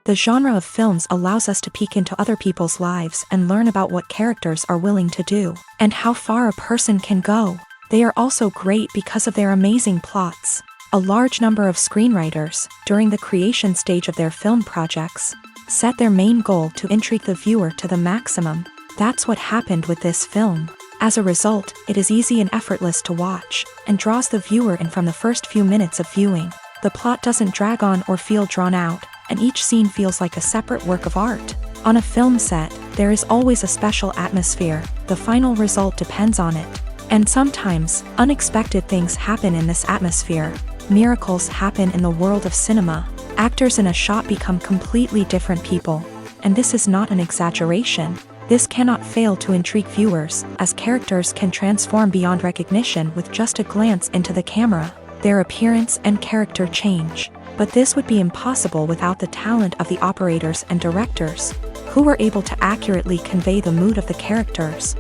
The genre of films allows us to peek into other people's lives and learn about what characters are willing to do, and how far a person can go. They are also great because of their amazing plots. A large number of screenwriters, during the creation stage of their film projects, set their main goal to intrigue the viewer to the maximum. That's what happened with this film. As a result, it is easy and effortless to watch, and draws the viewer in from the first few minutes of viewing. The plot doesn't drag on or feel drawn out, and each scene feels like a separate work of art. On a film set, there is always a special atmosphere. The final result depends on it. And sometimes, unexpected things happen in this atmosphere. Miracles happen in the world of cinema. Actors in a shot become completely different people. And this is not an exaggeration. This cannot fail to intrigue viewers, as characters can transform beyond recognition with just a glance into the camera. Their appearance and character change. But this would be impossible without the talent of the operators and directors, who were able to accurately convey the mood of the characters.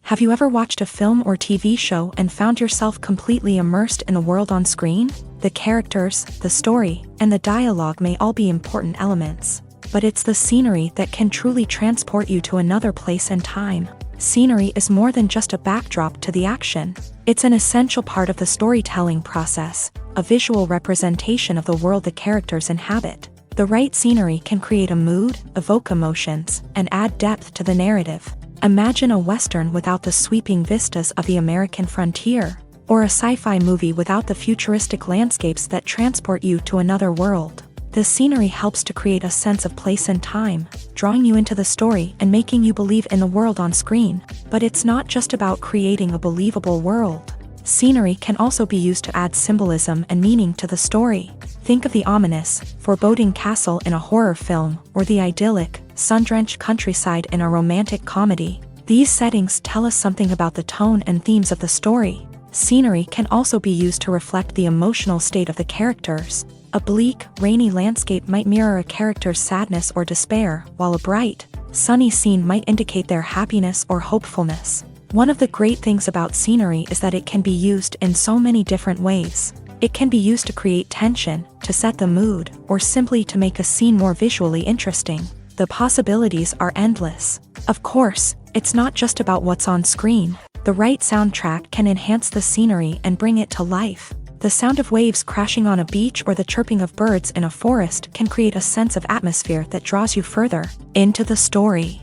Have you ever watched a film or TV show and found yourself completely immersed in the world on screen? The characters, the story, and the dialogue may all be important elements, but it's the scenery that can truly transport you to another place and time. Scenery is more than just a backdrop to the action. It's an essential part of the storytelling process, a visual representation of the world the characters inhabit. The right scenery can create a mood, evoke emotions, and add depth to the narrative. Imagine a Western without the sweeping vistas of the American frontier, or a sci-fi movie without the futuristic landscapes that transport you to another world. The scenery helps to create a sense of place and time, drawing you into the story and making you believe in the world on screen. But it's not just about creating a believable world. Scenery can also be used to add symbolism and meaning to the story. Think of the ominous, foreboding castle in a horror film, or the idyllic, sun-drenched countryside in a romantic comedy. These settings tell us something about the tone and themes of the story. Scenery can also be used to reflect the emotional state of the characters. A bleak, rainy landscape might mirror a character's sadness or despair, while a bright, sunny scene might indicate their happiness or hopefulness. One of the great things about scenery is that it can be used in so many different ways. It can be used to create tension, to set the mood, or simply to make a scene more visually interesting. The possibilities are endless. Of course, it's not just about what's on screen. The right soundtrack can enhance the scenery and bring it to life. The sound of waves crashing on a beach or the chirping of birds in a forest can create a sense of atmosphere that draws you further into the story.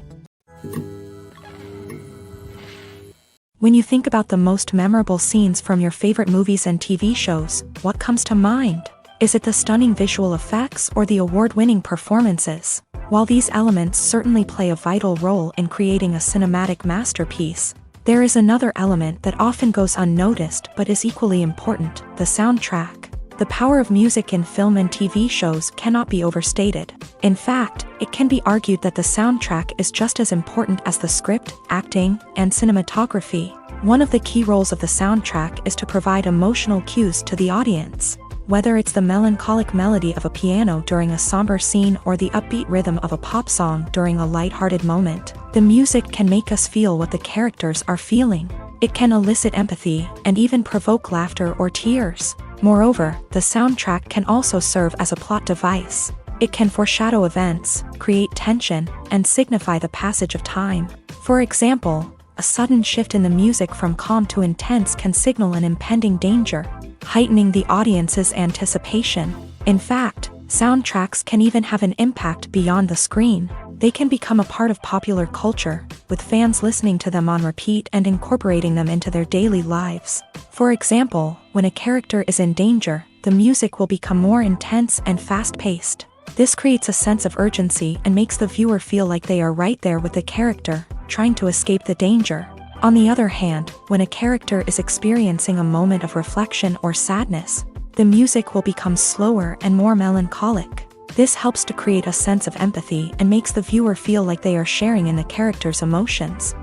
When you think about the most memorable scenes from your favorite movies and TV shows, what comes to mind? Is it the stunning visual effects or the award-winning performances? While these elements certainly play a vital role in creating a cinematic masterpiece, there is another element that often goes unnoticed but is equally important: the soundtrack. The power of music in film and TV shows cannot be overstated. In fact, it can be argued that the soundtrack is just as important as the script, acting, and cinematography. One of the key roles of the soundtrack is to provide emotional cues to the audience. Whether it's the melancholic melody of a piano during a somber scene or the upbeat rhythm of a pop song during a light-hearted moment, the music can make us feel what the characters are feeling. It can elicit empathy and even provoke laughter or tears. Moreover, the soundtrack can also serve as a plot device. It can foreshadow events, create tension, and signify the passage of time. For example, a sudden shift in the music from calm to intense can signal an impending danger, heightening the audience's anticipation. In fact, soundtracks can even have an impact beyond the screen. They can become a part of popular culture, with fans listening to them on repeat and incorporating them into their daily lives. For example, when a character is in danger, the music will become more intense and fast-paced. This creates a sense of urgency and makes the viewer feel like they are right there with the character, trying to escape the danger. On the other hand, when a character is experiencing a moment of reflection or sadness, the music will become slower and more melancholic. This helps to create a sense of empathy and makes the viewer feel like they are sharing in the character's emotions.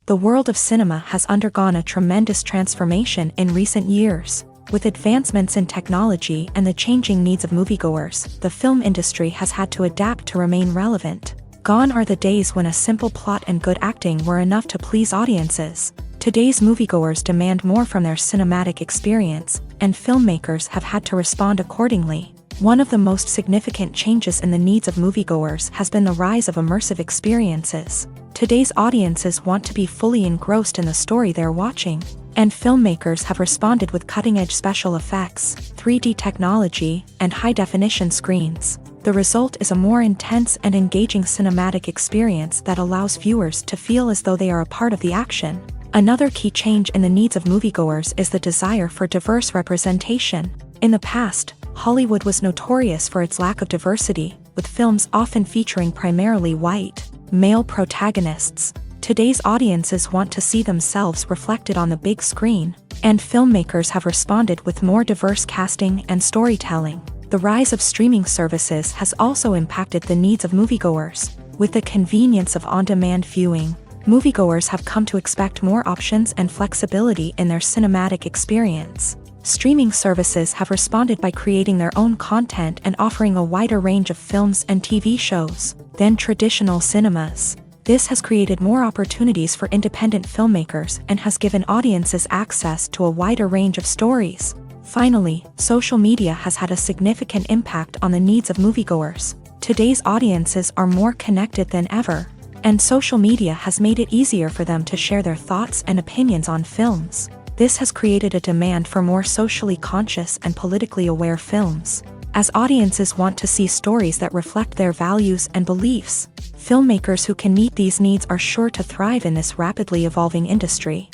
The world of cinema has undergone a tremendous transformation in recent years. With advancements in technology and the changing needs of moviegoers, the film industry has had to adapt to remain relevant. Gone are the days when a simple plot and good acting were enough to please audiences. Today's moviegoers demand more from their cinematic experience, and filmmakers have had to respond accordingly. One of the most significant changes in the needs of moviegoers has been the rise of immersive experiences. Today's audiences want to be fully engrossed in the story they're watching, and filmmakers have responded with cutting-edge special effects, 3D technology, and high-definition screens. The result is a more intense and engaging cinematic experience that allows viewers to feel as though they are a part of the action. Another key change in the needs of moviegoers is the desire for diverse representation. In the past, Hollywood was notorious for its lack of diversity, with films often featuring primarily white, male protagonists. Today's audiences want to see themselves reflected on the big screen, and filmmakers have responded with more diverse casting and storytelling. The rise of streaming services has also impacted the needs of moviegoers. With the convenience of on-demand viewing, moviegoers have come to expect more options and flexibility in their cinematic experience. Streaming services have responded by creating their own content and offering a wider range of films and TV shows than traditional cinemas. This has created more opportunities for independent filmmakers and has given audiences access to a wider range of stories. Finally, social media has had a significant impact on the needs of moviegoers. Today's audiences are more connected than ever, and social media has made it easier for them to share their thoughts and opinions on films. This has created a demand for more socially conscious and politically aware films. As audiences want to see stories that reflect their values and beliefs, filmmakers who can meet these needs are sure to thrive in this rapidly evolving industry.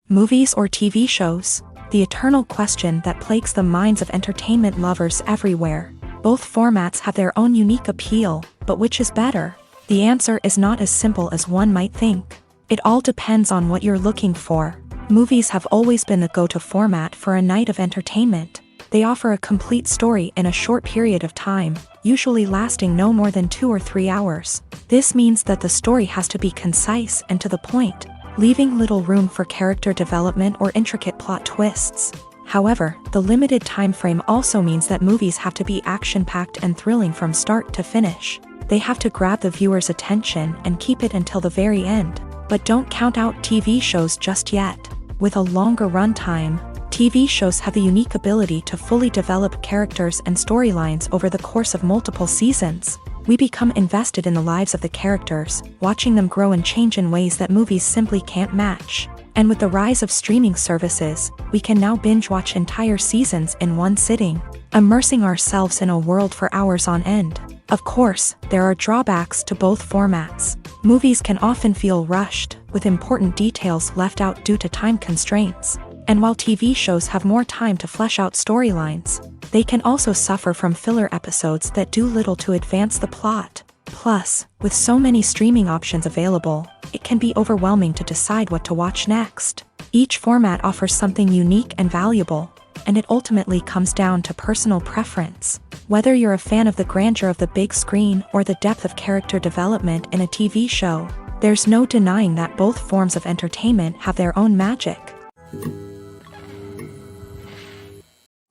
Movies or TV shows? The eternal question that plagues the minds of entertainment lovers everywhere. Both formats have their own unique appeal, but which is better? The answer is not as simple as one might think. It all depends on what you're looking for. Movies have always been the go-to format for a night of entertainment. They offer a complete story in a short period of time, usually lasting no more than 2 or 3 hours. This means that the story has to be concise and to the point, leaving little room for character development or intricate plot twists. However, the limited time frame also means that movies have to be action-packed and thrilling from start to finish. They have to grab the viewer's attention and keep it until the very end. But don't count out TV shows just yet. With a longer runtime, TV shows have the unique ability to fully develop characters and storylines over the course of multiple seasons. We become invested in the lives of the characters, watching them grow and change in ways that movies simply can't match. And with the rise of streaming services, we can now binge-watch entire seasons in one sitting, immersing ourselves in a world for hours on end. Of course, there are drawbacks to both formats. Movies can often feel rushed, with important details left out due to time constraints. And while TV shows have more time to flesh out storylines, they can also suffer from filler episodes that do little to advance the plot. Plus, with so many streaming options available, it can be overwhelming to decide what to watch next. Each format offers something unique and valuable, and it ultimately comes down to personal preference. Whether you're a fan of the grandeur of the big screen or the depth of character development in a TV show, there's no denying that both forms of entertainment have their own magic.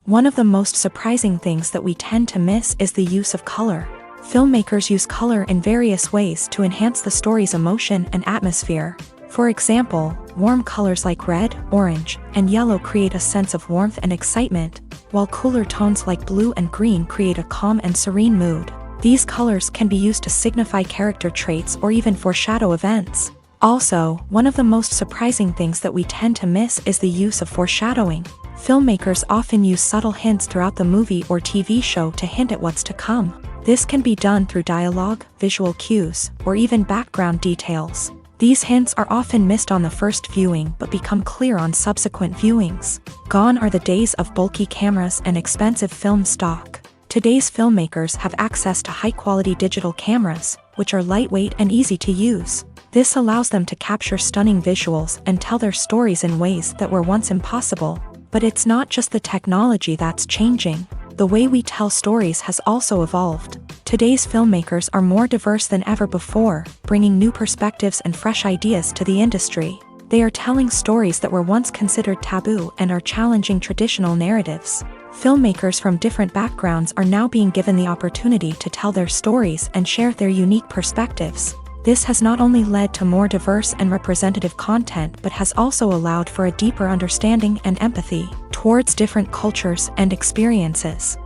One of the most surprising things that we tend to miss is the use of color. Filmmakers use color in various ways to enhance the story's emotion and atmosphere. For example, warm colors like red, orange, and yellow create a sense of warmth and excitement, while cooler tones like blue and green create a calm and serene mood. These colors can be used to signify character traits or even foreshadow events. Also, one of the most surprising things that we tend to miss is the use of foreshadowing. Filmmakers often use subtle hints throughout the movie or TV show to hint at what's to come. This can be done through dialogue, visual cues, or even background details. These hints are often missed on the first viewing but become clear on subsequent viewings. Gone are the days of bulky cameras and expensive film stock. Today's filmmakers have access to high-quality digital cameras, which are lightweight and easy to use. This allows them to capture stunning visuals and tell their stories in ways that were once impossible. But it's not just the technology that's changing. The way we tell stories has also evolved. Today's filmmakers are more diverse than ever before, bringing new perspectives and fresh ideas to the industry. They are telling stories that were once considered taboo and are challenging traditional narratives. Filmmakers from different backgrounds are now being given the opportunity to tell their stories and share their unique perspectives. This has not only led to more diverse and representative content but has also allowed for a deeper understanding and empathy towards different cultures and experiences.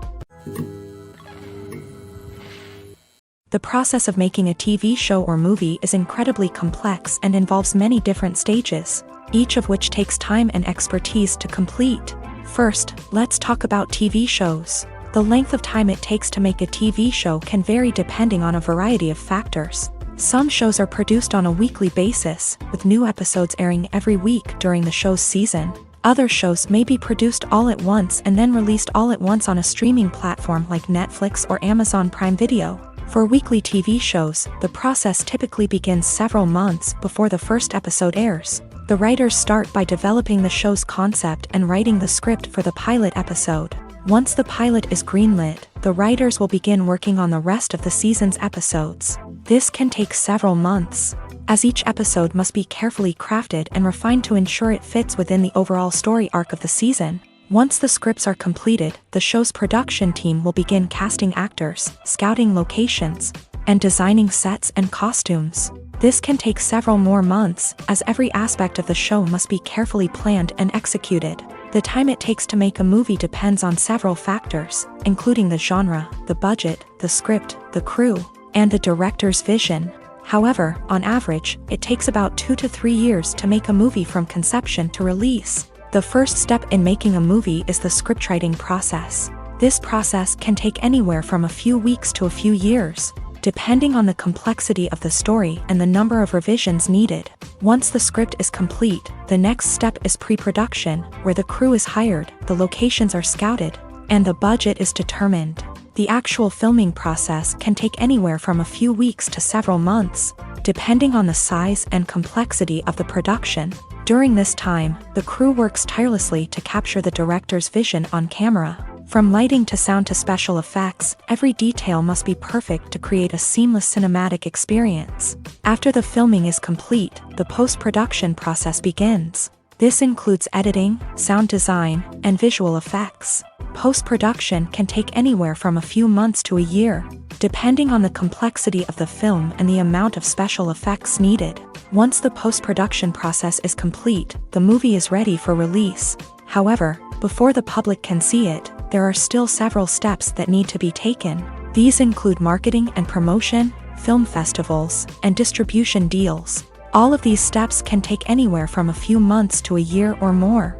The process of making a TV show or movie is incredibly complex and involves many different stages, each of which takes time and expertise to complete. First, let's talk about TV shows. The length of time it takes to make a TV show can vary depending on a variety of factors. Some shows are produced on a weekly basis, with new episodes airing every week during the show's season. Other shows may be produced all at once and then released all at once on a streaming platform like Netflix or Amazon Prime Video. For weekly TV shows, the process typically begins several months before the first episode airs. The writers start by developing the show's concept and writing the script for the pilot episode. Once the pilot is greenlit, the writers will begin working on the rest of the season's episodes. This can take several months, as each episode must be carefully crafted and refined to ensure it fits within the overall story arc of the season. Once the scripts are completed, the show's production team will begin casting actors, scouting locations, and designing sets and costumes. This can take several more months, as every aspect of the show must be carefully planned and executed. The time it takes to make a movie depends on several factors, including the genre, the budget, the script, the crew, and the director's vision. However, on average, it takes about 2 to 3 years to make a movie from conception to release. The first step in making a movie is the scriptwriting process. This process can take anywhere from a few weeks to a few years, depending on the complexity of the story and the number of revisions needed. Once the script is complete, the next step is pre-production, where the crew is hired, the locations are scouted, and the budget is determined. The actual filming process can take anywhere from a few weeks to several months, depending on the size and complexity of the production. During this time, the crew works tirelessly to capture the director's vision on camera. From lighting to sound to special effects, every detail must be perfect to create a seamless cinematic experience. After the filming is complete, the post-production process begins. This includes editing, sound design, and visual effects. Post-production can take anywhere from a few months to a year, depending on the complexity of the film and the amount of special effects needed. Once the post-production process is complete, the movie is ready for release. However, before the public can see it, there are still several steps that need to be taken. These include marketing and promotion, film festivals, and distribution deals. All of these steps can take anywhere from a few months to a year or more.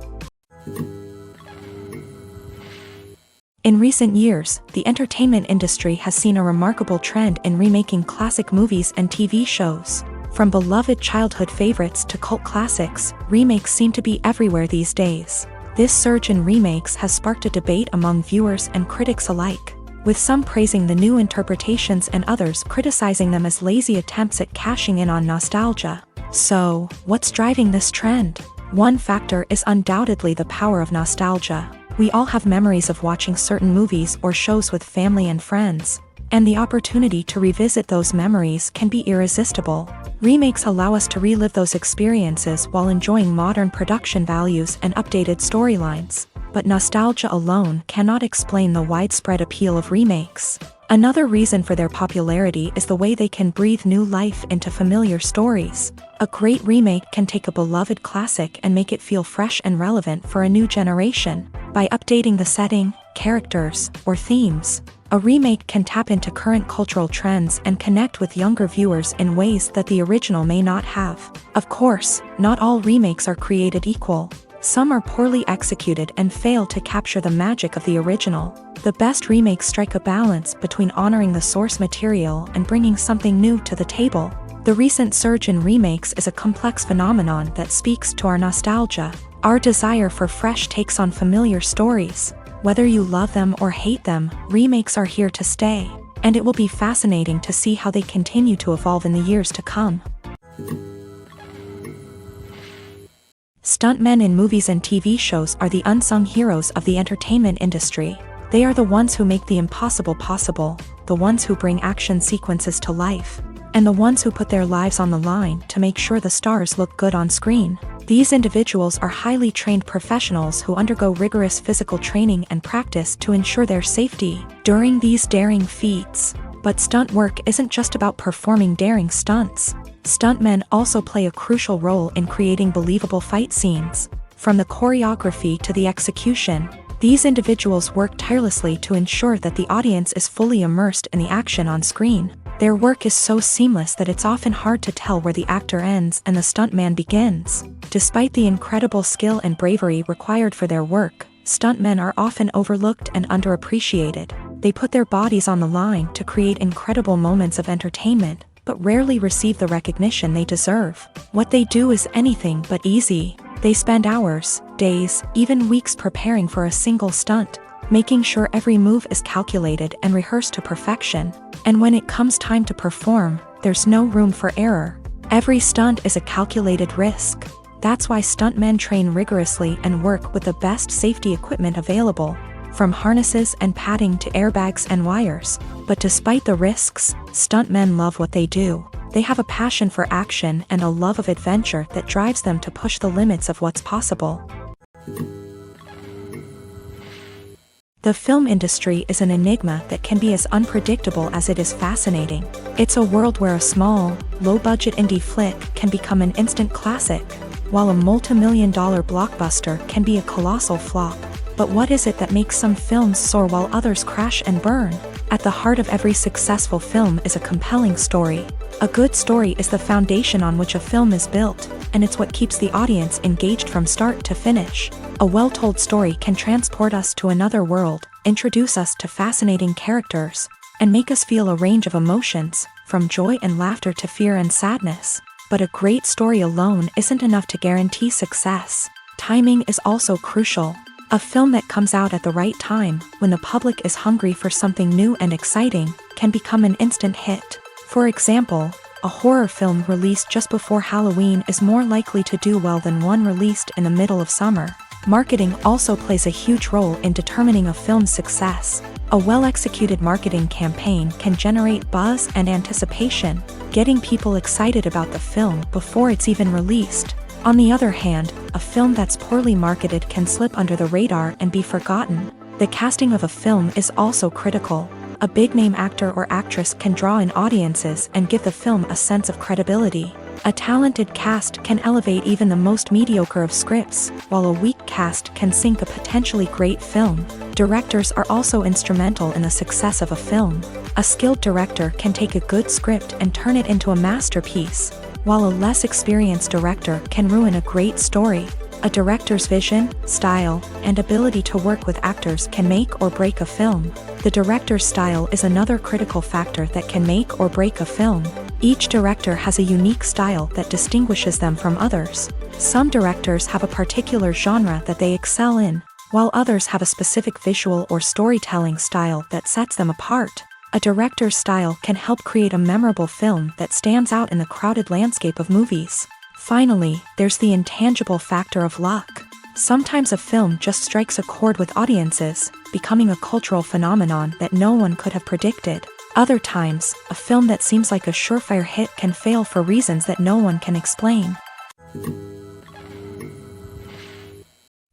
In recent years, the entertainment industry has seen a remarkable trend in remaking classic movies and TV shows. From beloved childhood favorites to cult classics, remakes seem to be everywhere these days. This surge in remakes has sparked a debate among viewers and critics alike, with some praising the new interpretations and others criticizing them as lazy attempts at cashing in on nostalgia. So, what's driving this trend? One factor is undoubtedly the power of nostalgia. We all have memories of watching certain movies or shows with family and friends, and the opportunity to revisit those memories can be irresistible. Remakes allow us to relive those experiences while enjoying modern production values and updated storylines. But nostalgia alone cannot explain the widespread appeal of remakes. Another reason for their popularity is the way they can breathe new life into familiar stories. A great remake can take a beloved classic and make it feel fresh and relevant for a new generation. By updating the setting, characters, or themes, a remake can tap into current cultural trends and connect with younger viewers in ways that the original may not have. Of course, not all remakes are created equal. Some are poorly executed and fail to capture the magic of the original. The best remakes strike a balance between honoring the source material and bringing something new to the table. The recent surge in remakes is a complex phenomenon that speaks to our nostalgia, our desire for fresh takes on familiar stories. Whether you love them or hate them, remakes are here to stay, and it will be fascinating to see how they continue to evolve in the years to come. Stuntmen in movies and TV shows are the unsung heroes of the entertainment industry. They are the ones who make the impossible possible, the ones who bring action sequences to life, and the ones who put their lives on the line to make sure the stars look good on screen. These individuals are highly trained professionals who undergo rigorous physical training and practice to ensure their safety. During these daring feats, But stunt work isn't just about performing daring stunts. Stuntmen also play a crucial role in creating believable fight scenes. From the choreography to the execution, these individuals work tirelessly to ensure that the audience is fully immersed in the action on screen. Their work is so seamless that it's often hard to tell where the actor ends and the stuntman begins. Despite the incredible skill and bravery required for their work, stuntmen are often overlooked and underappreciated. They put their bodies on the line to create incredible moments of entertainment, but rarely receive the recognition they deserve. What they do is anything but easy. They spend hours, days, even weeks preparing for a single stunt, making sure every move is calculated and rehearsed to perfection. And when it comes time to perform, there's no room for error. Every stunt is a calculated risk. That's why stuntmen train rigorously and work with the best safety equipment available, from harnesses and padding to airbags and wires. But despite the risks, stuntmen love what they do. They have a passion for action and a love of adventure that drives them to push the limits of what's possible. The film industry is an enigma that can be as unpredictable as it is fascinating. It's a world where a small, low-budget indie flick can become an instant classic, while a multi-million-dollar blockbuster can be a colossal flop. But what is it that makes some films soar while others crash and burn? At the heart of every successful film is a compelling story. A good story is the foundation on which a film is built, and it's what keeps the audience engaged from start to finish. A well-told story can transport us to another world, introduce us to fascinating characters, and make us feel a range of emotions, from joy and laughter to fear and sadness. But a great story alone isn't enough to guarantee success. Timing is also crucial. A film that comes out at the right time, when the public is hungry for something new and exciting, can become an instant hit. For example, a horror film released just before Halloween is more likely to do well than one released in the middle of summer. Marketing also plays a huge role in determining a film's success. A well-executed marketing campaign can generate buzz and anticipation, getting people excited about the film before it's even released. On the other hand, a film that's poorly marketed can slip under the radar and be forgotten. The casting of a film is also critical. A big-name actor or actress can draw in audiences and give the film a sense of credibility. A talented cast can elevate even the most mediocre of scripts, while a weak cast can sink a potentially great film. Directors are also instrumental in the success of a film. A skilled director can take a good script and turn it into a masterpiece, while a less experienced director can ruin a great story. A director's vision, style, and ability to work with actors can make or break a film. The director's style is another critical factor that can make or break a film. Each director has a unique style that distinguishes them from others. Some directors have a particular genre that they excel in, while others have a specific visual or storytelling style that sets them apart. A director's style can help create a memorable film that stands out in the crowded landscape of movies. Finally, there's the intangible factor of luck. Sometimes a film just strikes a chord with audiences, becoming a cultural phenomenon that no one could have predicted. Other times, a film that seems like a surefire hit can fail for reasons that no one can explain.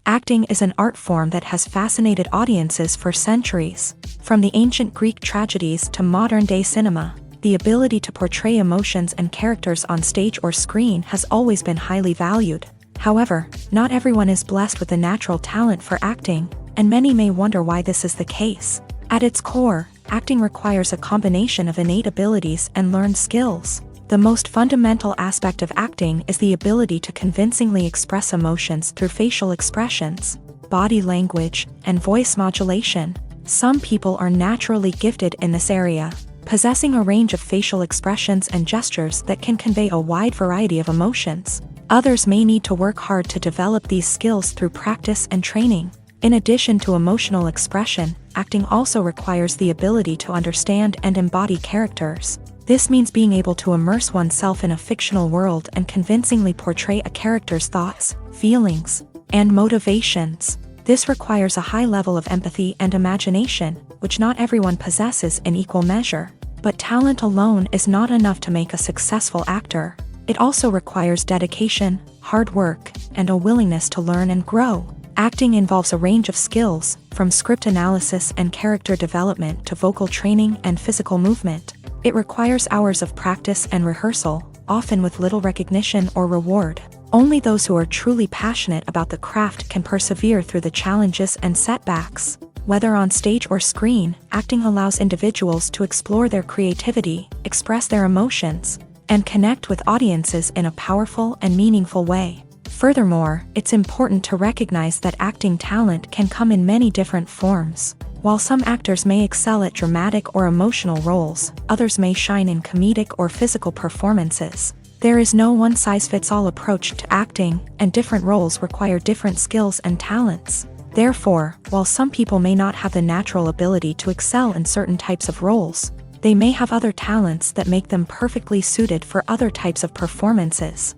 Acting is an art form that has fascinated audiences for centuries. From the ancient Greek tragedies to modern-day cinema, the ability to portray emotions and characters on stage or screen has always been highly valued. However, not everyone is blessed with a natural talent for acting, and many may wonder why this is the case. At its core, acting requires a combination of innate abilities and learned skills. The most fundamental aspect of acting is the ability to convincingly express emotions through facial expressions, body language, and voice modulation. Some people are naturally gifted in this area, possessing a range of facial expressions and gestures that can convey a wide variety of emotions. Others may need to work hard to develop these skills through practice and training. In addition to emotional expression, acting also requires the ability to understand and embody characters. This means being able to immerse oneself in a fictional world and convincingly portray a character's thoughts, feelings, and motivations. This requires a high level of empathy and imagination, which not everyone possesses in equal measure. But talent alone is not enough to make a successful actor. It also requires dedication, hard work, and a willingness to learn and grow. Acting involves a range of skills, from script analysis and character development to vocal training and physical movement. It requires hours of practice and rehearsal, often with little recognition or reward. Only those who are truly passionate about the craft can persevere through the challenges and setbacks. Whether on stage or screen, acting allows individuals to explore their creativity, express their emotions, and connect with audiences in a powerful and meaningful way. Furthermore, it's important to recognize that acting talent can come in many different forms. While some actors may excel at dramatic or emotional roles, others may shine in comedic or physical performances. There is no one-size-fits-all approach to acting, and different roles require different skills and talents. Therefore, while some people may not have the natural ability to excel in certain types of roles, they may have other talents that make them perfectly suited for other types of performances.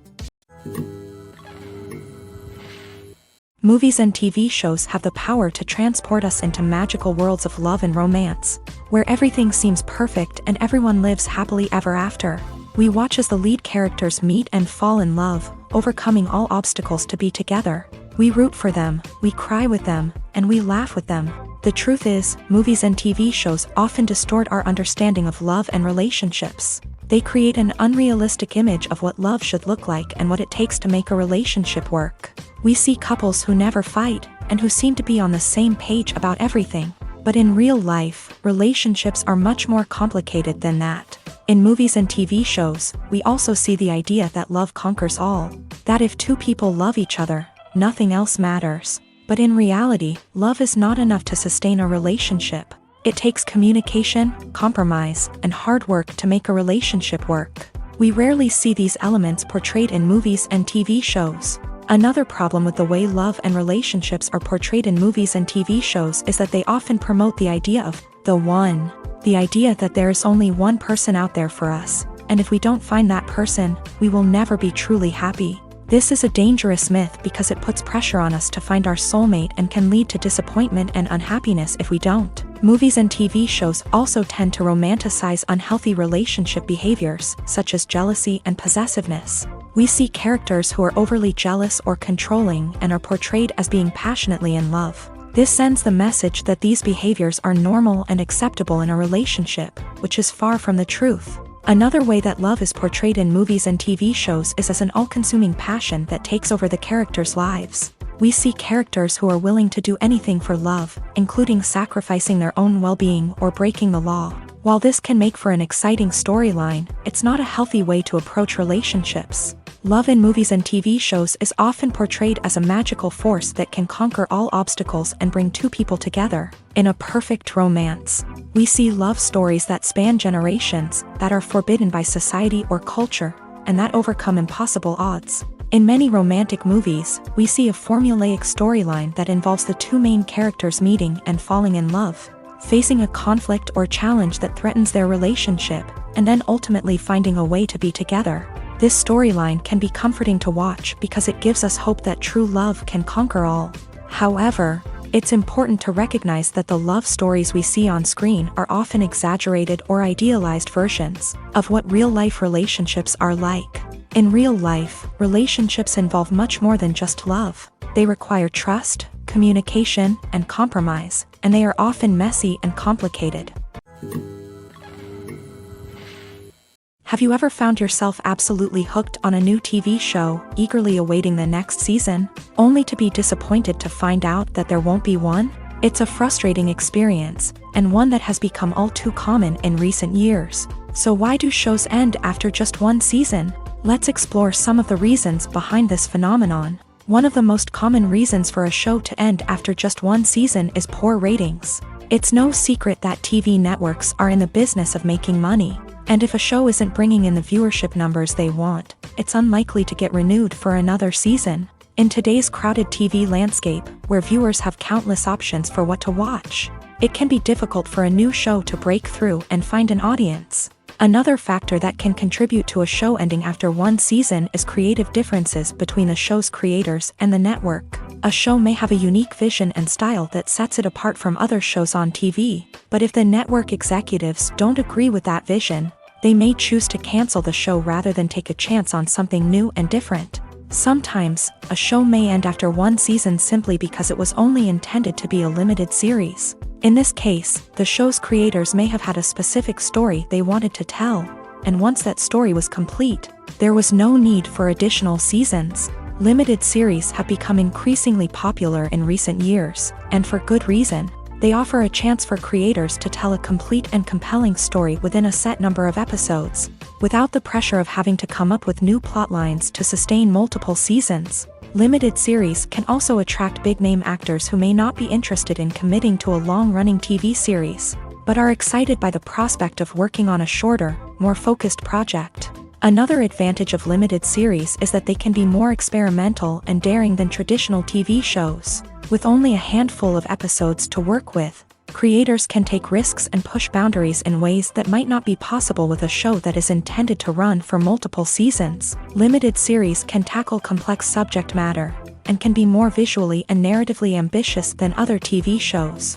Movies and TV shows have the power to transport us into magical worlds of love and romance, where everything seems perfect and everyone lives happily ever after. We watch as the lead characters meet and fall in love, overcoming all obstacles to be together. We root for them, we cry with them, and we laugh with them. The truth is, movies and TV shows often distort our understanding of love and relationships. They create an unrealistic image of what love should look like and what it takes to make a relationship work. We see couples who never fight, and who seem to be on the same page about everything. But in real life, relationships are much more complicated than that. In movies and TV shows, we also see the idea that love conquers all. That if two people love each other, nothing else matters. But in reality, love is not enough to sustain a relationship. It takes communication, compromise, and hard work to make a relationship work. We rarely see these elements portrayed in movies and TV shows. Another problem with the way love and relationships are portrayed in movies and TV shows is that they often promote the idea of the one. The idea that there is only one person out there for us, and if we don't find that person, we will never be truly happy. This is a dangerous myth because it puts pressure on us to find our soulmate and can lead to disappointment and unhappiness if we don't. Movies and TV shows also tend to romanticize unhealthy relationship behaviors, such as jealousy and possessiveness. We see characters who are overly jealous or controlling and are portrayed as being passionately in love. This sends the message that these behaviors are normal and acceptable in a relationship, which is far from the truth. Another way that love is portrayed in movies and TV shows is as an all-consuming passion that takes over the characters' lives. We see characters who are willing to do anything for love, including sacrificing their own well-being or breaking the law. While this can make for an exciting storyline, it's not a healthy way to approach relationships. Love in movies and TV shows is often portrayed as a magical force that can conquer all obstacles and bring two people together in a perfect romance. We see love stories that span generations, that are forbidden by society or culture, and that overcome impossible odds. In many romantic movies, we see a formulaic storyline that involves the two main characters meeting and falling in love, facing a conflict or challenge that threatens their relationship, and then ultimately finding a way to be together. This storyline can be comforting to watch because it gives us hope that true love can conquer all. However, it's important to recognize that the love stories we see on screen are often exaggerated or idealized versions of what real-life relationships are like. In real life, relationships involve much more than just love. They require trust, communication, and compromise, and they are often messy and complicated. Have you ever found yourself absolutely hooked on a new TV show, eagerly awaiting the next season, only to be disappointed to find out that there won't be one? It's a frustrating experience, and one that has become all too common in recent years. So why do shows end after just one season? Let's explore some of the reasons behind this phenomenon. One of the most common reasons for a show to end after just one season is poor ratings. It's no secret that TV networks are in the business of making money. And if a show isn't bringing in the viewership numbers they want, it's unlikely to get renewed for another season. In today's crowded TV landscape, where viewers have countless options for what to watch, it can be difficult for a new show to break through and find an audience. Another factor that can contribute to a show ending after one season is creative differences between the show's creators and the network. A show may have a unique vision and style that sets it apart from other shows on TV, but if the network executives don't agree with that vision, they may choose to cancel the show rather than take a chance on something new and different. Sometimes, a show may end after one season simply because it was only intended to be a limited series. In this case, the show's creators may have had a specific story they wanted to tell, and once that story was complete, there was no need for additional seasons. Limited series have become increasingly popular in recent years, and for good reason. They offer a chance for creators to tell a complete and compelling story within a set number of episodes, without the pressure of having to come up with new plotlines to sustain multiple seasons. Limited series can also attract big-name actors who may not be interested in committing to a long-running TV series, but are excited by the prospect of working on a shorter, more focused project. Another advantage of limited series is that they can be more experimental and daring than traditional TV shows. With only a handful of episodes to work with, creators can take risks and push boundaries in ways that might not be possible with a show that is intended to run for multiple seasons. Limited series can tackle complex subject matter, and can be more visually and narratively ambitious than other TV shows.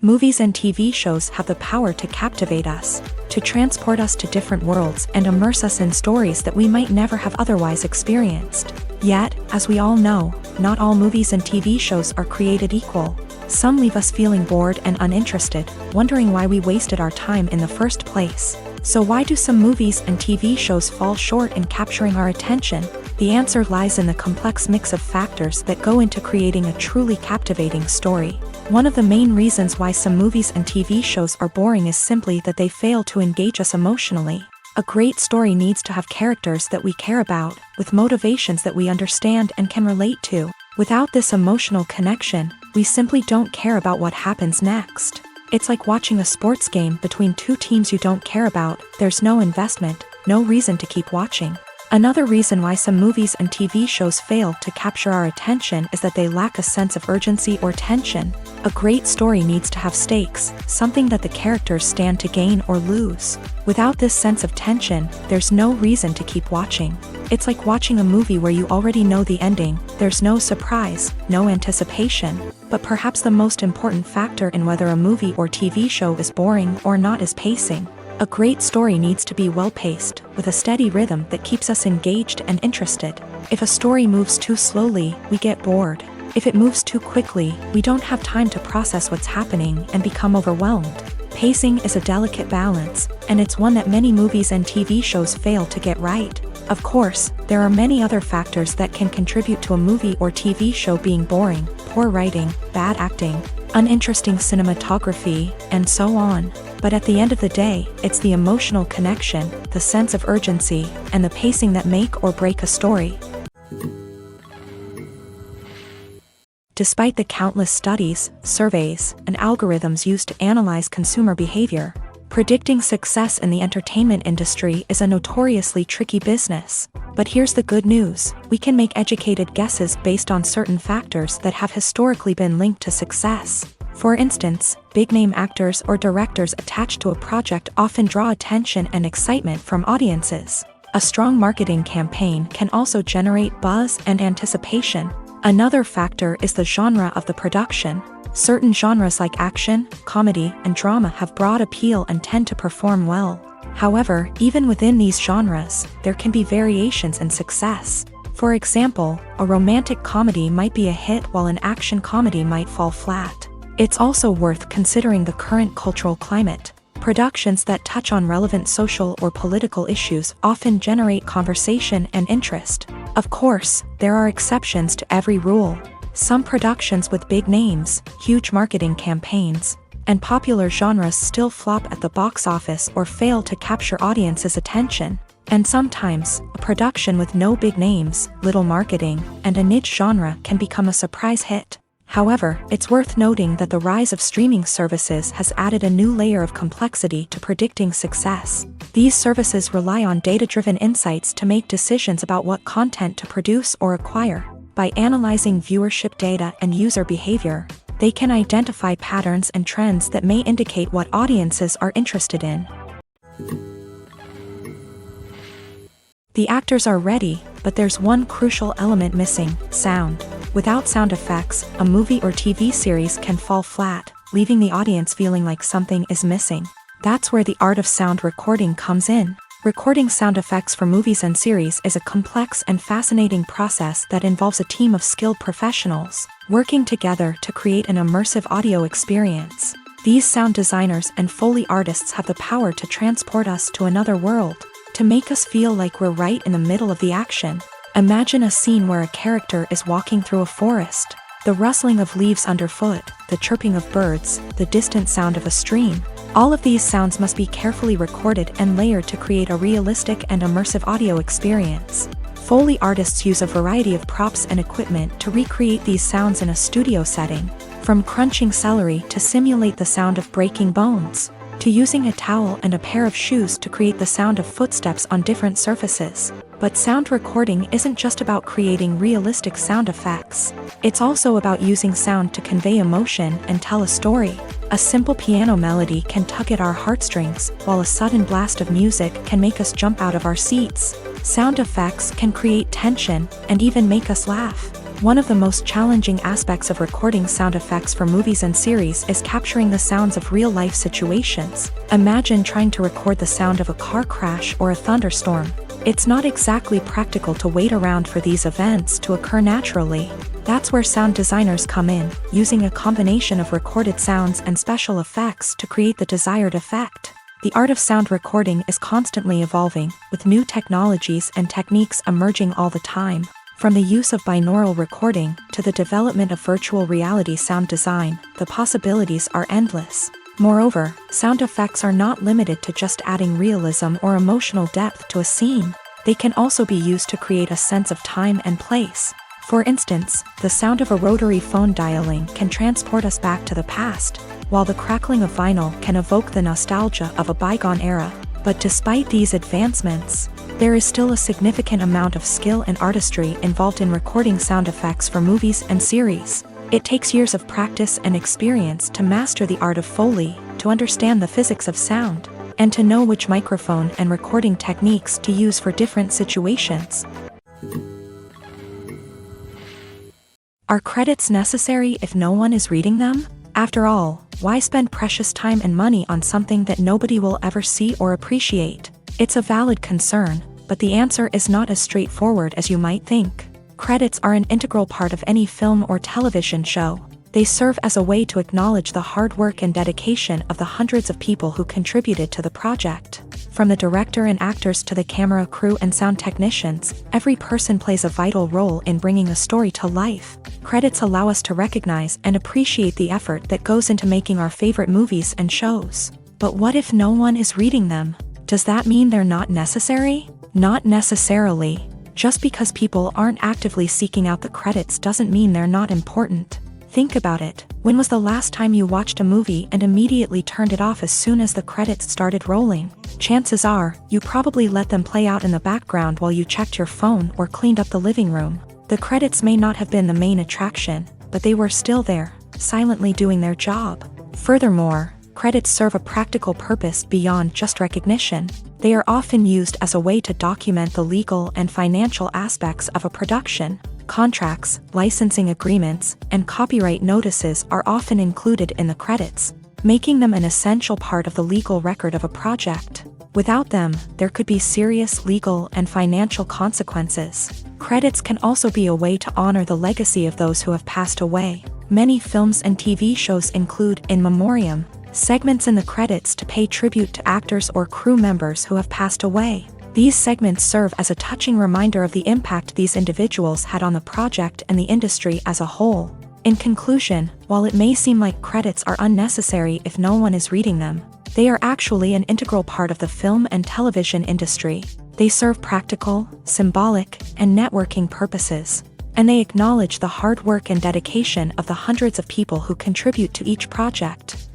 Movies and TV shows have the power to captivate us, to transport us to different worlds and immerse us in stories that we might never have otherwise experienced. Yet, as we all know, not all movies and TV shows are created equal. Some leave us feeling bored and uninterested, wondering why we wasted our time in the first place. So why do some movies and TV shows fall short in capturing our attention? The answer lies in the complex mix of factors that go into creating a truly captivating story. One of the main reasons why some movies and TV shows are boring is simply that they fail to engage us emotionally. A great story needs to have characters that we care about, with motivations that we understand and can relate to. Without this emotional connection, we simply don't care about what happens next. It's like watching a sports game between two teams you don't care about. There's no investment, no reason to keep watching. Another reason why some movies and TV shows fail to capture our attention is that they lack a sense of urgency or tension. A great story needs to have stakes, something that the characters stand to gain or lose. Without this sense of tension, there's no reason to keep watching. It's like watching a movie where you already know the ending. There's no surprise, no anticipation. But perhaps the most important factor in whether a movie or TV show is boring or not is pacing. A great story needs to be well-paced, with a steady rhythm that keeps us engaged and interested. If a story moves too slowly, we get bored. If it moves too quickly, we don't have time to process what's happening and become overwhelmed. Pacing is a delicate balance, and it's one that many movies and TV shows fail to get right. Of course, there are many other factors that can contribute to a movie or TV show being boring: poor writing, bad acting, uninteresting cinematography, and so on. But at the end of the day, it's the emotional connection, the sense of urgency, and the pacing that make or break a story. Despite the countless studies, surveys, and algorithms used to analyze consumer behavior, predicting success in the entertainment industry is a notoriously tricky business. But here's the good news: we can make educated guesses based on certain factors that have historically been linked to success. For instance, big-name actors or directors attached to a project often draw attention and excitement from audiences. A strong marketing campaign can also generate buzz and anticipation. Another factor is the genre of the production. Certain genres like action, comedy, and drama have broad appeal and tend to perform well. However, even within these genres, there can be variations in success. For example, a romantic comedy might be a hit while an action comedy might fall flat. It's also worth considering the current cultural climate. Productions that touch on relevant social or political issues often generate conversation and interest. Of course, there are exceptions to every rule. Some productions with big names, huge marketing campaigns, and popular genres still flop at the box office or fail to capture audiences' attention. And sometimes, a production with no big names, little marketing, and a niche genre can become a surprise hit. However, it's worth noting that the rise of streaming services has added a new layer of complexity to predicting success. These services rely on data-driven insights to make decisions about what content to produce or acquire. By analyzing viewership data and user behavior, they can identify patterns and trends that may indicate what audiences are interested in. The actors are ready, but there's one crucial element missing: sound. Without sound effects, a movie or TV series can fall flat, leaving the audience feeling like something is missing. That's where the art of sound recording comes in. Recording sound effects for movies and series is a complex and fascinating process that involves a team of skilled professionals working together to create an immersive audio experience. These sound designers and Foley artists have the power to transport us to another world, to make us feel like we're right in the middle of the action. Imagine a scene where a character is walking through a forest. The rustling of leaves underfoot, the chirping of birds, the distant sound of a stream. All of these sounds must be carefully recorded and layered to create a realistic and immersive audio experience. Foley artists use a variety of props and equipment to recreate these sounds in a studio setting, from crunching celery to simulate the sound of breaking bones, to using a towel and a pair of shoes to create the sound of footsteps on different surfaces. But sound recording isn't just about creating realistic sound effects. It's also about using sound to convey emotion and tell a story. A simple piano melody can tug at our heartstrings, while a sudden blast of music can make us jump out of our seats. Sound effects can create tension and even make us laugh. One of the most challenging aspects of recording sound effects for movies and series is capturing the sounds of real-life situations. Imagine trying to record the sound of a car crash or a thunderstorm. It's not exactly practical to wait around for these events to occur naturally. That's where sound designers come in, using a combination of recorded sounds and special effects to create the desired effect. The art of sound recording is constantly evolving, with new technologies and techniques emerging all the time. From the use of binaural recording to the development of virtual reality sound design, the possibilities are endless. Moreover, sound effects are not limited to just adding realism or emotional depth to a scene. They can also be used to create a sense of time and place. For instance, the sound of a rotary phone dialing can transport us back to the past, while the crackling of vinyl can evoke the nostalgia of a bygone era. But despite these advancements, there is still a significant amount of skill and artistry involved in recording sound effects for movies and series. It takes years of practice and experience to master the art of Foley, to understand the physics of sound, and to know which microphone and recording techniques to use for different situations. Are credits necessary if no one is reading them? After all, why spend precious time and money on something that nobody will ever see or appreciate? It's a valid concern, but the answer is not as straightforward as you might think. Credits are an integral part of any film or television show. They serve as a way to acknowledge the hard work and dedication of the hundreds of people who contributed to the project. From the director and actors to the camera crew and sound technicians, every person plays a vital role in bringing a story to life. Credits allow us to recognize and appreciate the effort that goes into making our favorite movies and shows. But what if no one is reading them? Does that mean they're not necessary? Not necessarily. Just because people aren't actively seeking out the credits doesn't mean they're not important. Think about it. When was the last time you watched a movie and immediately turned it off as soon as the credits started rolling? Chances are, you probably let them play out in the background while you checked your phone or cleaned up the living room. The credits may not have been the main attraction, but they were still there, silently doing their job. Furthermore, credits serve a practical purpose beyond just recognition. They are often used as a way to document the legal and financial aspects of a production. Contracts, licensing agreements, and copyright notices are often included in the credits, making them an essential part of the legal record of a project. Without them, there could be serious legal and financial consequences. Credits can also be a way to honor the legacy of those who have passed away. Many films and TV shows include in memoriam segments in the credits to pay tribute to actors or crew members who have passed away. These segments serve as a touching reminder of the impact these individuals had on the project and the industry as a whole. In conclusion, while it may seem like credits are unnecessary if no one is reading them, they are actually an integral part of the film and television industry. They serve practical, symbolic, and networking purposes, and they acknowledge the hard work and dedication of the hundreds of people who contribute to each project.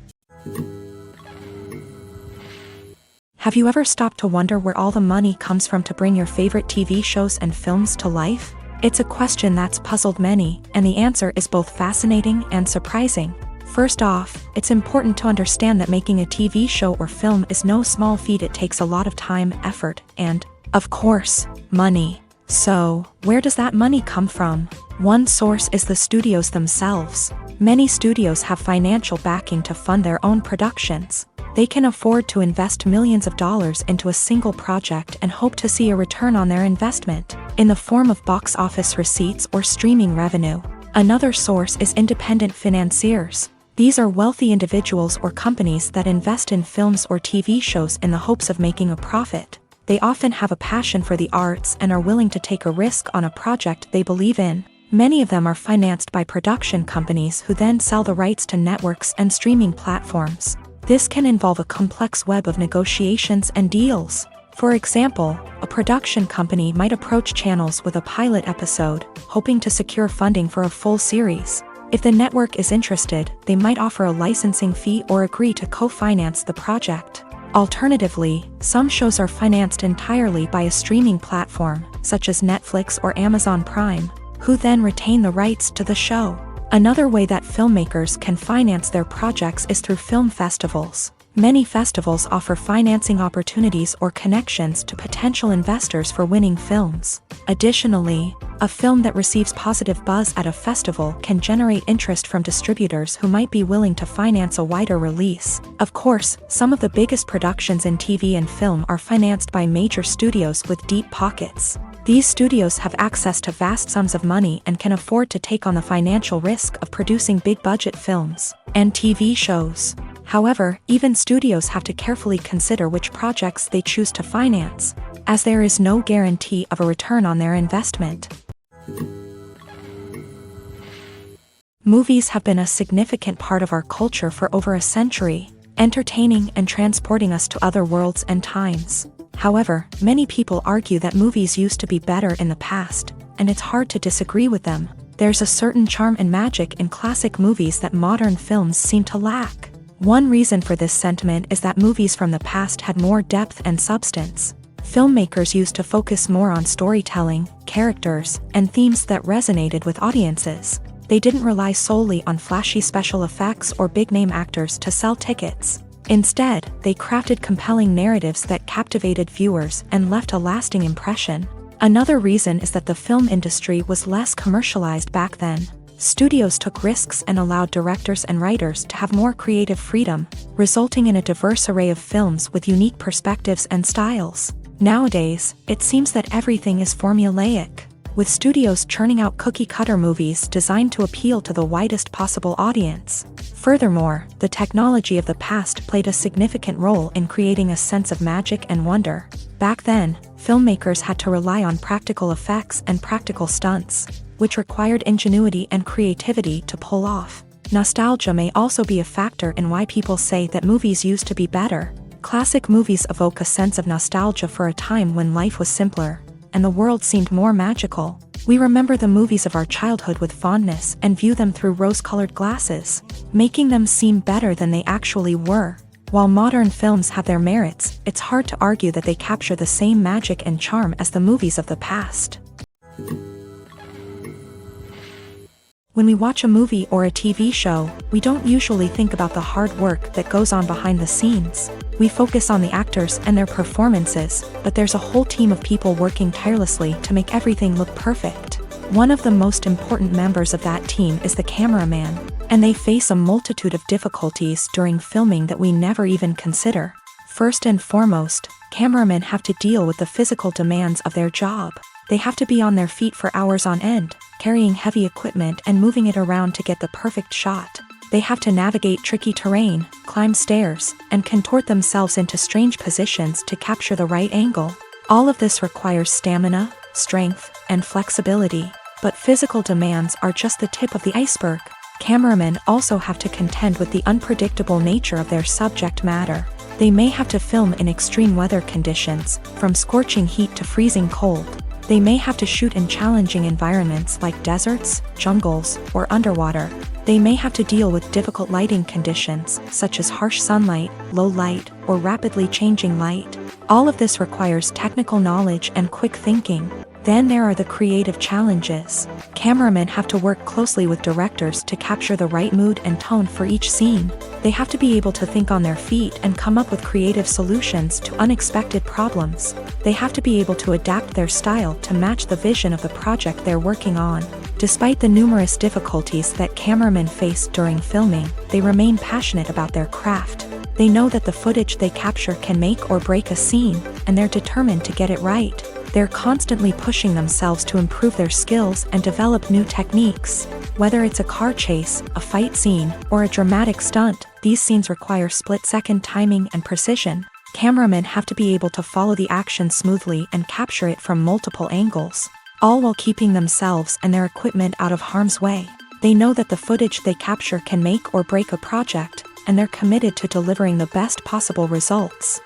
Have you ever stopped to wonder where all the money comes from to bring your favorite TV shows and films to life? It's a question that's puzzled many, and the answer is both fascinating and surprising. First off, it's important to understand that making a TV show or film is no small feat. It takes a lot of time, effort, and, of course, money. So, where does that money come from? One source is the studios themselves. Many studios have financial backing to fund their own productions. They can afford to invest millions of dollars into a single project and hope to see a return on their investment, in the form of box office receipts or streaming revenue. Another source is independent financiers. These are wealthy individuals or companies that invest in films or TV shows in the hopes of making a profit. They often have a passion for the arts and are willing to take a risk on a project they believe in. Many of them are financed by production companies who then sell the rights to networks and streaming platforms. This can involve a complex web of negotiations and deals. For example, a production company might approach channels with a pilot episode, hoping to secure funding for a full series. If the network is interested, they might offer a licensing fee or agree to co-finance the project. Alternatively, some shows are financed entirely by a streaming platform, such as Netflix or Amazon Prime, who then retain the rights to the show. Another way that filmmakers can finance their projects is through film festivals. Many festivals offer financing opportunities or connections to potential investors for winning films. Additionally, a film that receives positive buzz at a festival can generate interest from distributors who might be willing to finance a wider release. Of course, some of the biggest productions in TV and film are financed by major studios with deep pockets. These studios have access to vast sums of money and can afford to take on the financial risk of producing big-budget films and TV shows. However, even studios have to carefully consider which projects they choose to finance, as there is no guarantee of a return on their investment. Movies have been a significant part of our culture for over a century, entertaining and transporting us to other worlds and times. However, many people argue that movies used to be better in the past, and it's hard to disagree with them. There's a certain charm and magic in classic movies that modern films seem to lack. One reason for this sentiment is that movies from the past had more depth and substance. Filmmakers used to focus more on storytelling, characters, and themes that resonated with audiences. They didn't rely solely on flashy special effects or big-name actors to sell tickets. Instead, they crafted compelling narratives that captivated viewers and left a lasting impression. Another reason is that the film industry was less commercialized back then. Studios took risks and allowed directors and writers to have more creative freedom, resulting in a diverse array of films with unique perspectives and styles. Nowadays, it seems that everything is formulaic, with studios churning out cookie-cutter movies designed to appeal to the widest possible audience. Furthermore, the technology of the past played a significant role in creating a sense of magic and wonder. Back then, filmmakers had to rely on practical effects and practical stunts, which required ingenuity and creativity to pull off. Nostalgia may also be a factor in why people say that movies used to be better. Classic movies evoke a sense of nostalgia for a time when life was simpler, and the world seemed more magical. We remember the movies of our childhood with fondness and view them through rose-colored glasses, making them seem better than they actually were. While modern films have their merits, it's hard to argue that they capture the same magic and charm as the movies of the past. When we watch a movie or a TV show, we don't usually think about the hard work that goes on behind the scenes. We focus on the actors and their performances, but there's a whole team of people working tirelessly to make everything look perfect. One of the most important members of that team is the cameraman, and they face a multitude of difficulties during filming that we never even consider. First and foremost, cameramen have to deal with the physical demands of their job. They have to be on their feet for hours on end, carrying heavy equipment and moving it around to get the perfect shot. They have to navigate tricky terrain, climb stairs, and contort themselves into strange positions to capture the right angle. All of this requires stamina, strength, and flexibility. But physical demands are just the tip of the iceberg. Cameramen also have to contend with the unpredictable nature of their subject matter. They may have to film in extreme weather conditions, from scorching heat to freezing cold. They may have to shoot in challenging environments like deserts, jungles, or underwater. They may have to deal with difficult lighting conditions, such as harsh sunlight, low light, or rapidly changing light. All of this requires technical knowledge and quick thinking. Then there are the creative challenges. Cameramen have to work closely with directors to capture the right mood and tone for each scene. They have to be able to think on their feet and come up with creative solutions to unexpected problems. They have to be able to adapt their style to match the vision of the project they're working on. Despite the numerous difficulties that cameramen face during filming, they remain passionate about their craft. They know that the footage they capture can make or break a scene, and they're determined to get it right. They're constantly pushing themselves to improve their skills and develop new techniques. Whether it's a car chase, a fight scene, or a dramatic stunt, these scenes require split-second timing and precision. Cameramen have to be able to follow the action smoothly and capture it from multiple angles, all while keeping themselves and their equipment out of harm's way. They know that the footage they capture can make or break a project, and they're committed to delivering the best possible results.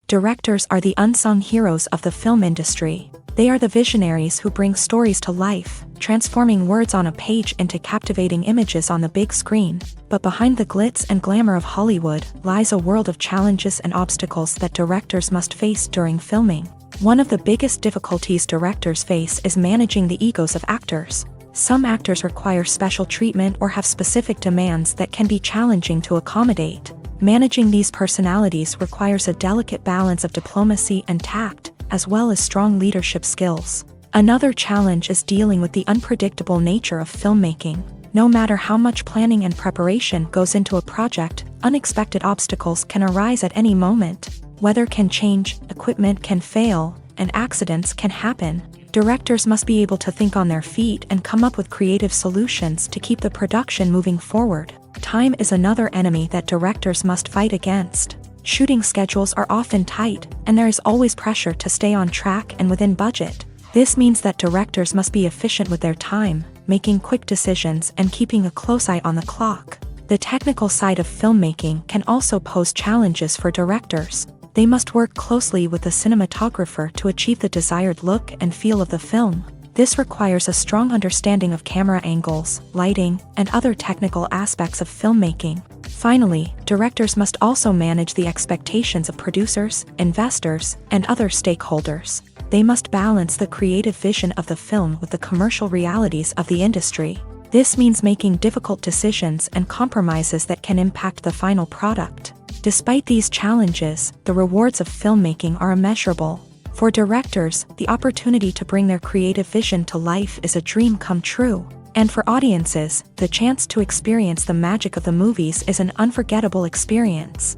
Directors are the unsung heroes of the film industry. They are the visionaries who bring stories to life, transforming words on a page into captivating images on the big screen. But behind the glitz and glamour of Hollywood lies a world of challenges and obstacles that directors must face during filming. One of the biggest difficulties directors face is managing the egos of actors. Some actors require special treatment or have specific demands that can be challenging to accommodate. Managing these personalities requires a delicate balance of diplomacy and tact, as well as strong leadership skills. Another challenge is dealing with the unpredictable nature of filmmaking. No matter how much planning and preparation goes into a project, unexpected obstacles can arise at any moment. Weather can change, equipment can fail, and accidents can happen. Directors must be able to think on their feet and come up with creative solutions to keep the production moving forward. Time is another enemy that directors must fight against. Shooting schedules are often tight, and there is always pressure to stay on track and within budget. This means that directors must be efficient with their time, making quick decisions and keeping a close eye on the clock. The technical side of filmmaking can also pose challenges for directors. They must work closely with the cinematographer to achieve the desired look and feel of the film. This requires a strong understanding of camera angles, lighting, and other technical aspects of filmmaking. Finally, directors must also manage the expectations of producers, investors, and other stakeholders. They must balance the creative vision of the film with the commercial realities of the industry. This means making difficult decisions and compromises that can impact the final product. Despite these challenges, the rewards of filmmaking are immeasurable. For directors, the opportunity to bring their creative vision to life is a dream come true. And for audiences, the chance to experience the magic of the movies is an unforgettable experience.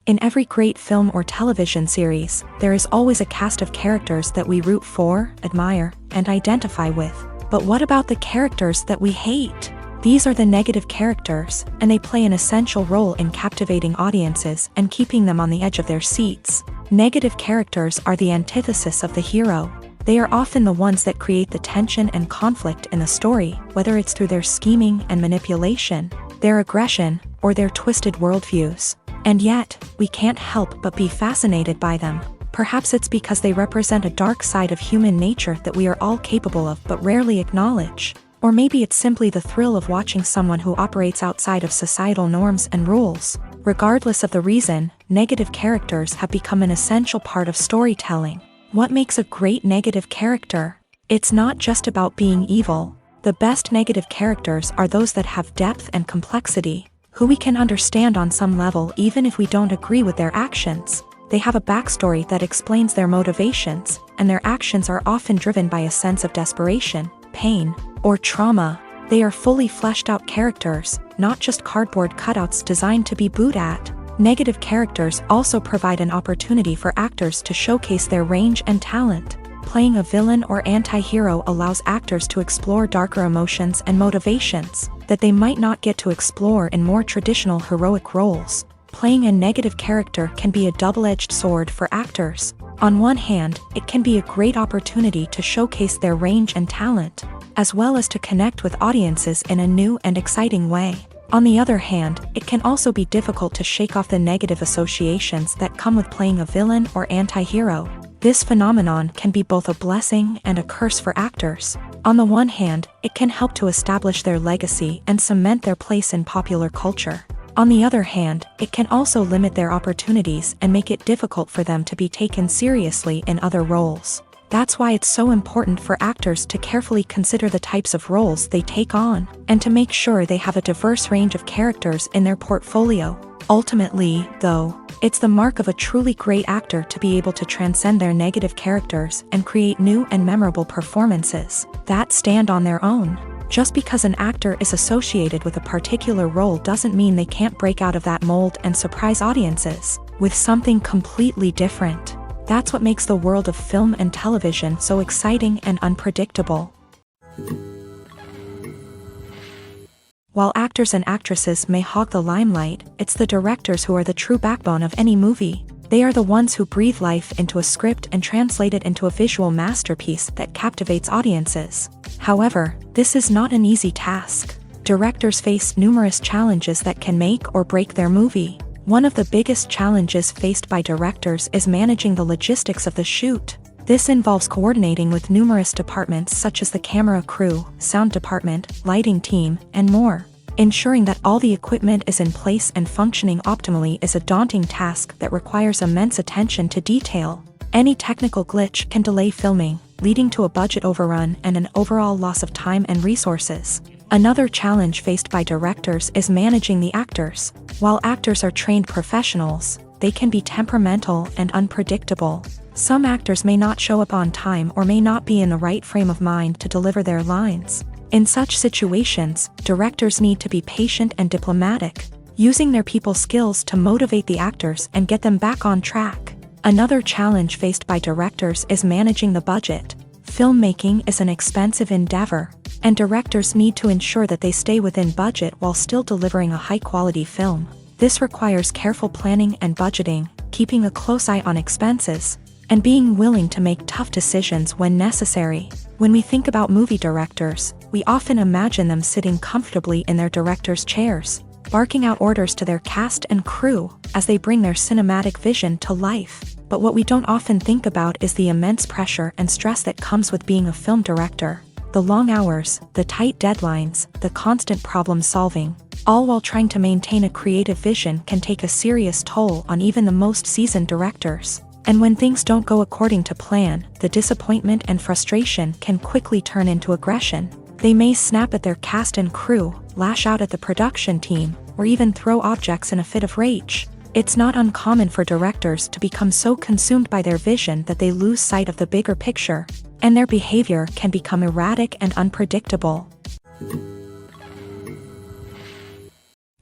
In every great film or television series, there is always a cast of characters that we root for, admire, and identify with. But what about the characters that we hate? These are the negative characters, and they play an essential role in captivating audiences and keeping them on the edge of their seats. Negative characters are the antithesis of the hero. They are often the ones that create the tension and conflict in the story, whether it's through their scheming and manipulation, their aggression, or their twisted worldviews. And yet, we can't help but be fascinated by them. Perhaps it's because they represent a dark side of human nature that we are all capable of but rarely acknowledge. Or maybe it's simply the thrill of watching someone who operates outside of societal norms and rules. Regardless of the reason, negative characters have become an essential part of storytelling. What makes a great negative character? It's not just about being evil. The best negative characters are those that have depth and complexity, who we can understand on some level even if we don't agree with their actions. They have a backstory that explains their motivations, and their actions are often driven by a sense of desperation, pain, or trauma. They are fully fleshed out characters, not just cardboard cutouts designed to be booed at. Negative characters also provide an opportunity for actors to showcase their range and talent. Playing a villain or anti-hero allows actors to explore darker emotions and motivations that they might not get to explore in more traditional heroic roles. Playing a negative character can be a double-edged sword for actors. On one hand, it can be a great opportunity to showcase their range and talent, as well as to connect with audiences in a new and exciting way. On the other hand, it can also be difficult to shake off the negative associations that come with playing a villain or anti-hero. This phenomenon can be both a blessing and a curse for actors. On the one hand, it can help to establish their legacy and cement their place in popular culture. On the other hand, it can also limit their opportunities and make it difficult for them to be taken seriously in other roles. That's why it's so important for actors to carefully consider the types of roles they take on, and to make sure they have a diverse range of characters in their portfolio. Ultimately, though, it's the mark of a truly great actor to be able to transcend their negative characters and create new and memorable performances that stand on their own. Just because an actor is associated with a particular role doesn't mean they can't break out of that mold and surprise audiences with something completely different. That's what makes the world of film and television so exciting and unpredictable. While actors and actresses may hog the limelight, it's the directors who are the true backbone of any movie. They are the ones who breathe life into a script and translate it into a visual masterpiece that captivates audiences. However, this is not an easy task. Directors face numerous challenges that can make or break their movie. One of the biggest challenges faced by directors is managing the logistics of the shoot. This involves coordinating with numerous departments such as the camera crew, sound department, lighting team, and more. Ensuring that all the equipment is in place and functioning optimally is a daunting task that requires immense attention to detail. Any technical glitch can delay filming, leading to a budget overrun and an overall loss of time and resources. Another challenge faced by directors is managing the actors. While actors are trained professionals, they can be temperamental and unpredictable. Some actors may not show up on time or may not be in the right frame of mind to deliver their lines. In such situations, directors need to be patient and diplomatic, using their people skills to motivate the actors and get them back on track. Another challenge faced by directors is managing the budget. Filmmaking is an expensive endeavor, and directors need to ensure that they stay within budget while still delivering a high-quality film. This requires careful planning and budgeting, keeping a close eye on expenses, and being willing to make tough decisions when necessary. When we think about movie directors, we often imagine them sitting comfortably in their director's chairs, barking out orders to their cast and crew as they bring their cinematic vision to life. But what we don't often think about is the immense pressure and stress that comes with being a film director. The long hours, the tight deadlines, the constant problem solving, all while trying to maintain a creative vision can take a serious toll on even the most seasoned directors. And when things don't go according to plan, the disappointment and frustration can quickly turn into aggression. They may snap at their cast and crew, lash out at the production team, or even throw objects in a fit of rage. It's not uncommon for directors to become so consumed by their vision that they lose sight of the bigger picture, and their behavior can become erratic and unpredictable.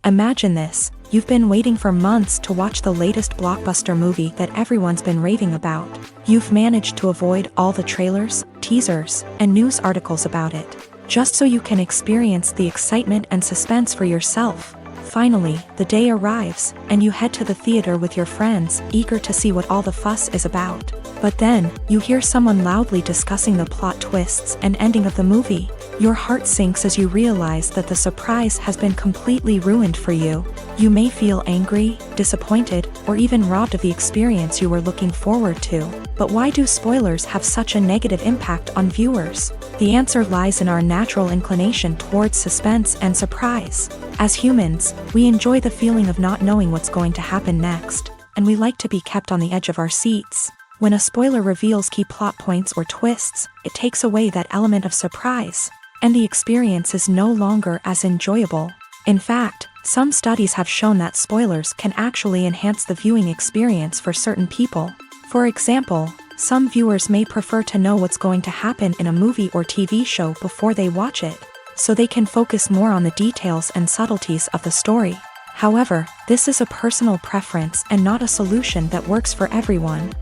Imagine this: you've been waiting for months to watch the latest blockbuster movie that everyone's been raving about. You've managed to avoid all the trailers, teasers, and news articles about it, just so you can experience the excitement and suspense for yourself. Finally, the day arrives, and you head to the theater with your friends, eager to see what all the fuss is about. But then, you hear someone loudly discussing the plot twists and ending of the movie. Your heart sinks as you realize that the surprise has been completely ruined for you. You may feel angry, disappointed, or even robbed of the experience you were looking forward to. But why do spoilers have such a negative impact on viewers? The answer lies in our natural inclination towards suspense and surprise. As humans, we enjoy the feeling of not knowing what's going to happen next, and we like to be kept on the edge of our seats. When a spoiler reveals key plot points or twists, it takes away that element of surprise, and the experience is no longer as enjoyable. In fact, some studies have shown that spoilers can actually enhance the viewing experience for certain people. For example, some viewers may prefer to know what's going to happen in a movie or TV show before they watch it, so they can focus more on the details and subtleties of the story. However, this is a personal preference and not a solution that works for everyone.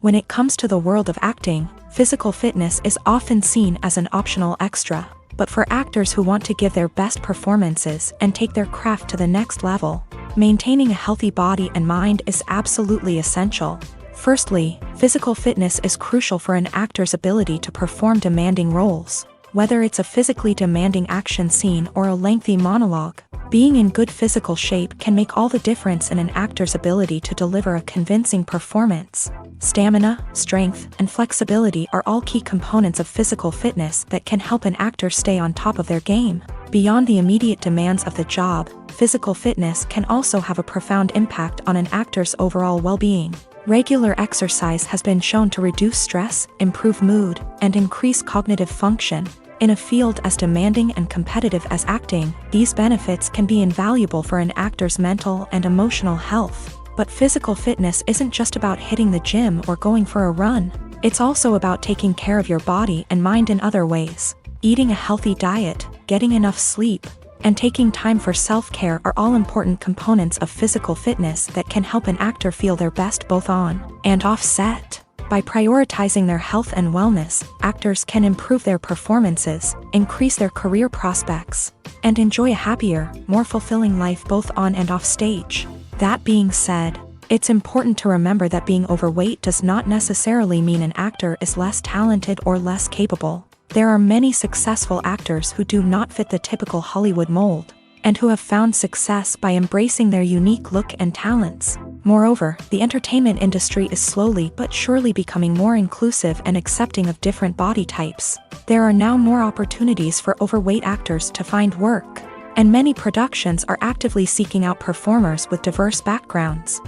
When it comes to the world of acting, physical fitness is often seen as an optional extra. But for actors who want to give their best performances and take their craft to the next level, maintaining a healthy body and mind is absolutely essential. Firstly, physical fitness is crucial for an actor's ability to perform demanding roles. Whether it's a physically demanding action scene or a lengthy monologue, being in good physical shape can make all the difference in an actor's ability to deliver a convincing performance. Stamina, strength, and flexibility are all key components of physical fitness that can help an actor stay on top of their game. Beyond the immediate demands of the job, physical fitness can also have a profound impact on an actor's overall well-being. Regular exercise has been shown to reduce stress, improve mood, and increase cognitive function. In a field as demanding and competitive as acting, these benefits can be invaluable for an actor's mental and emotional health. But physical fitness isn't just about hitting the gym or going for a run. It's also about taking care of your body and mind in other ways. Eating a healthy diet, getting enough sleep, and taking time for self-care are all important components of physical fitness that can help an actor feel their best both on and off set. By prioritizing their health and wellness, actors can improve their performances, increase their career prospects, and enjoy a happier, more fulfilling life both on and off stage. That being said, it's important to remember that being overweight does not necessarily mean an actor is less talented or less capable. There are many successful actors who do not fit the typical Hollywood mold, and who have found success by embracing their unique look and talents. Moreover, the entertainment industry is slowly but surely becoming more inclusive and accepting of different body types. There are now more opportunities for overweight actors to find work, and many productions are actively seeking out performers with diverse backgrounds.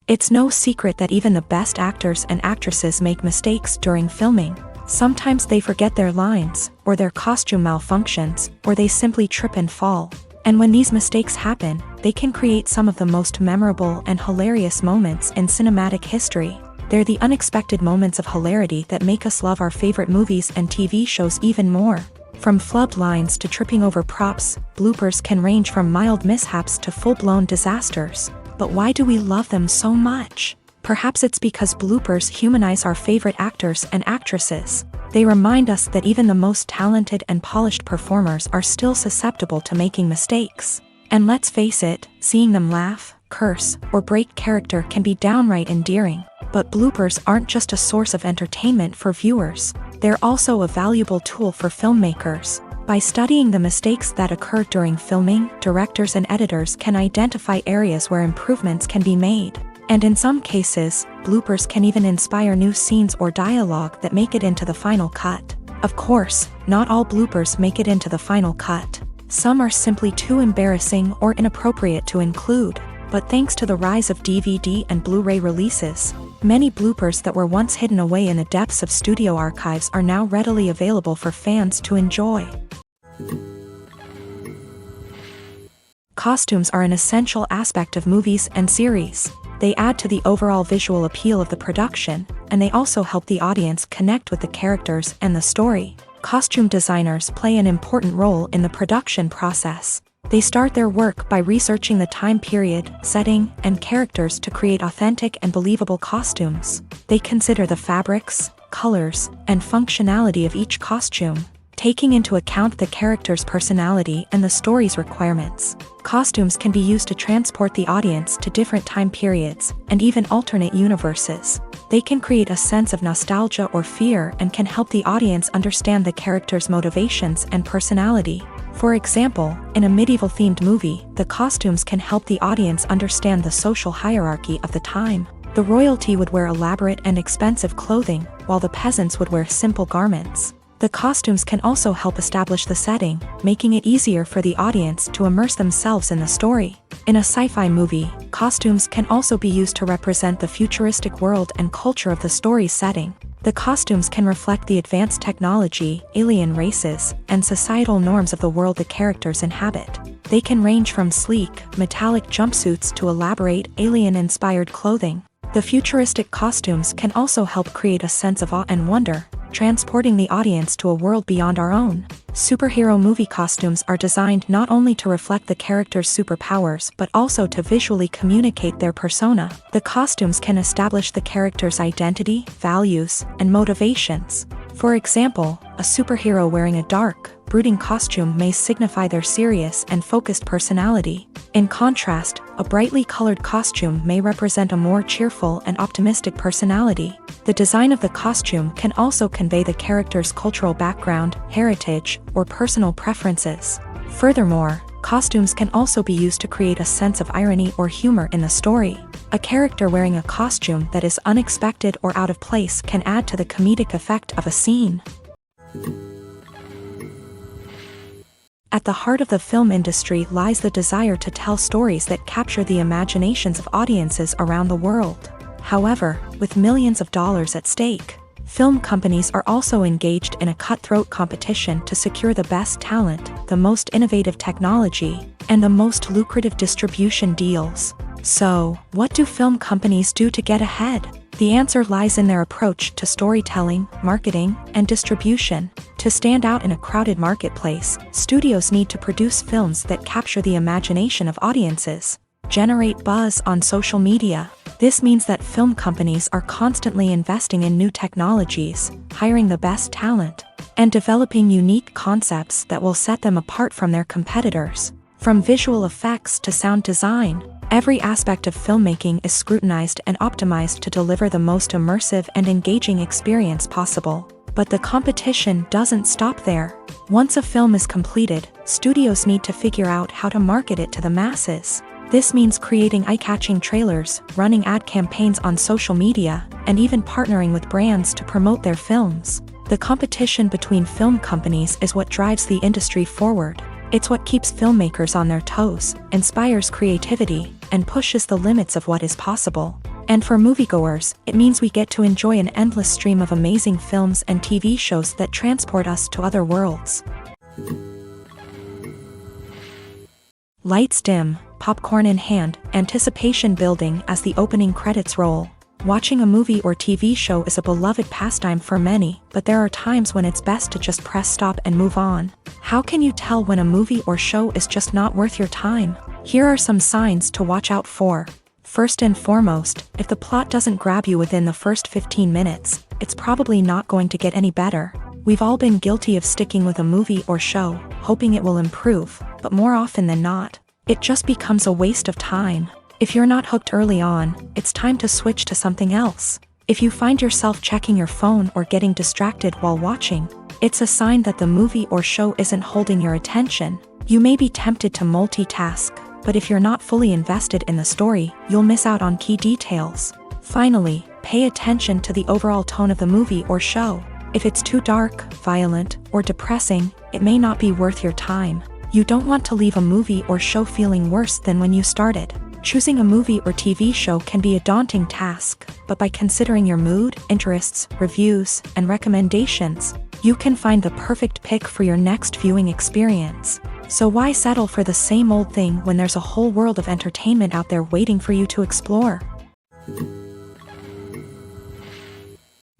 It's no secret that even the best actors and actresses make mistakes during filming. Sometimes they forget their lines, or their costume malfunctions, or they simply trip and fall. And when these mistakes happen, they can create some of the most memorable and hilarious moments in cinematic history. They're the unexpected moments of hilarity that make us love our favorite movies and TV shows even more. From flubbed lines to tripping over props, bloopers can range from mild mishaps to full-blown disasters. But why do we love them so much? Perhaps it's because bloopers humanize our favorite actors and actresses. They remind us that even the most talented and polished performers are still susceptible to making mistakes. And let's face it, seeing them laugh, curse, or break character can be downright endearing. But bloopers aren't just a source of entertainment for viewers. They're also a valuable tool for filmmakers. By studying the mistakes that occur during filming, directors and editors can identify areas where improvements can be made. And in some cases, bloopers can even inspire new scenes or dialogue that make it into the final cut. Of course, not all bloopers make it into the final cut. Some are simply too embarrassing or inappropriate to include. But thanks to the rise of DVD and Blu-ray releases, many bloopers that were once hidden away in the depths of studio archives are now readily available for fans to enjoy. Costumes are an essential aspect of movies and series. They add to the overall visual appeal of the production, and they also help the audience connect with the characters and the story. Costume designers play an important role in the production process. They start their work by researching the time period, setting, and characters to create authentic and believable costumes. They consider the fabrics, colors, and functionality of each costume, taking into account the character's personality and the story's requirements. Costumes can be used to transport the audience to different time periods and even alternate universes. They can create a sense of nostalgia or fear and can help the audience understand the character's motivations and personality. For example, in a medieval-themed movie, the costumes can help the audience understand the social hierarchy of the time. The royalty would wear elaborate and expensive clothing, while the peasants would wear simple garments. The costumes can also help establish the setting, making it easier for the audience to immerse themselves in the story. In a sci-fi movie, costumes can also be used to represent the futuristic world and culture of the story's setting. The costumes can reflect the advanced technology, alien races, and societal norms of the world the characters inhabit. They can range from sleek, metallic jumpsuits to elaborate, alien-inspired clothing. The futuristic costumes can also help create a sense of awe and wonder, transporting the audience to a world beyond our own. Superhero movie costumes are designed not only to reflect the character's superpowers but also to visually communicate their persona. The costumes can establish the character's identity, values, and motivations. For example, a superhero wearing a dark, brooding costume may signify their serious and focused personality. In contrast, a brightly colored costume may represent a more cheerful and optimistic personality. The design of the costume can also convey the character's cultural background, heritage, or personal preferences. Furthermore, costumes can also be used to create a sense of irony or humor in the story. A character wearing a costume that is unexpected or out of place can add to the comedic effect of a scene. At the heart of the film industry lies the desire to tell stories that capture the imaginations of audiences around the world. However, with millions of dollars at stake, film companies are also engaged in a cutthroat competition to secure the best talent, the most innovative technology, and the most lucrative distribution deals. So, what do film companies do to get ahead? The answer lies in their approach to storytelling, marketing, and distribution. To stand out in a crowded marketplace, studios need to produce films that capture the imagination of audiences, generate buzz on social media. This means that film companies are constantly investing in new technologies, hiring the best talent, and developing unique concepts that will set them apart from their competitors. From visual effects to sound design, every aspect of filmmaking is scrutinized and optimized to deliver the most immersive and engaging experience possible. But the competition doesn't stop there. Once a film is completed, studios need to figure out how to market it to the masses. This means creating eye-catching trailers, running ad campaigns on social media, and even partnering with brands to promote their films. The competition between film companies is what drives the industry forward. It's what keeps filmmakers on their toes, inspires creativity, and pushes the limits of what is possible. And for moviegoers, it means we get to enjoy an endless stream of amazing films and TV shows that transport us to other worlds. Lights dim, popcorn in hand, anticipation building as the opening credits roll. Watching a movie or TV show is a beloved pastime for many, but there are times when it's best to just press stop and move on. How can you tell when a movie or show is just not worth your time? Here are some signs to watch out for. First and foremost, if the plot doesn't grab you within the first 15 minutes, it's probably not going to get any better. We've all been guilty of sticking with a movie or show, hoping it will improve, but more often than not, it just becomes a waste of time. If you're not hooked early on, it's time to switch to something else. If you find yourself checking your phone or getting distracted while watching, it's a sign that the movie or show isn't holding your attention. You may be tempted to multitask, but if you're not fully invested in the story, you'll miss out on key details. Finally, pay attention to the overall tone of the movie or show. If it's too dark, violent, or depressing, it may not be worth your time. You don't want to leave a movie or show feeling worse than when you started. Choosing a movie or TV show can be a daunting task, but by considering your mood, interests, reviews, and recommendations, you can find the perfect pick for your next viewing experience. So why settle for the same old thing when there's a whole world of entertainment out there waiting for you to explore?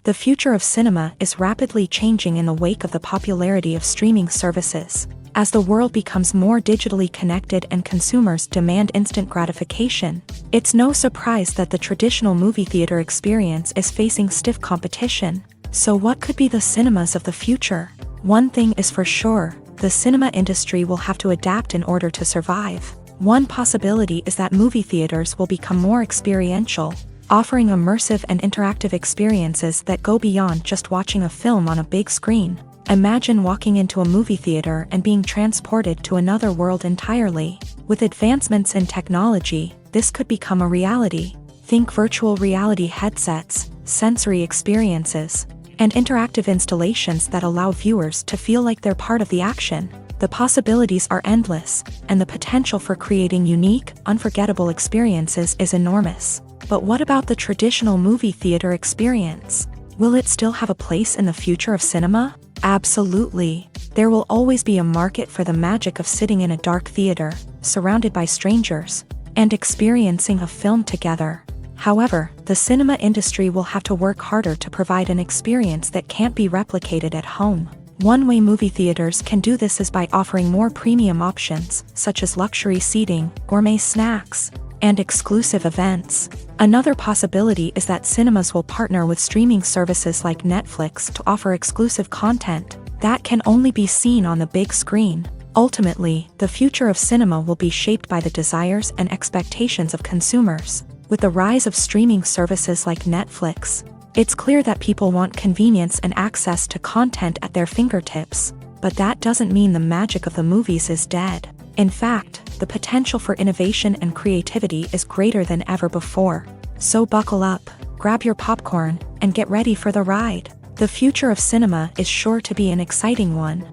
The future of cinema is rapidly changing in the wake of the popularity of streaming services. As the world becomes more digitally connected and consumers demand instant gratification, it's no surprise that the traditional movie theater experience is facing stiff competition. So what could be the cinemas of the future? One thing is for sure, the cinema industry will have to adapt in order to survive. One possibility is that movie theaters will become more experiential, offering immersive and interactive experiences that go beyond just watching a film on a big screen. Imagine walking into a movie theater and being transported to another world entirely. With advancements in technology, this could become a reality. Think virtual reality headsets, sensory experiences, and interactive installations that allow viewers to feel like they're part of the action. The possibilities are endless, and the potential for creating unique, unforgettable experiences is enormous. But what about the traditional movie theater experience? Will it still have a place in the future of cinema? Absolutely. There will always be a market for the magic of sitting in a dark theater, surrounded by strangers, and experiencing a film together. However, the cinema industry will have to work harder to provide an experience that can't be replicated at home. One way movie theaters can do this is by offering more premium options, such as luxury seating, gourmet snacks, and exclusive events. Another possibility is that cinemas will partner with streaming services like Netflix to offer exclusive content that can only be seen on the big screen. Ultimately, the future of cinema will be shaped by the desires and expectations of consumers. With the rise of streaming services like Netflix, it's clear that people want convenience and access to content at their fingertips. But that doesn't mean the magic of the movies is dead. In fact, the potential for innovation and creativity is greater than ever before. So buckle up, grab your popcorn, and get ready for the ride. The future of cinema is sure to be an exciting one.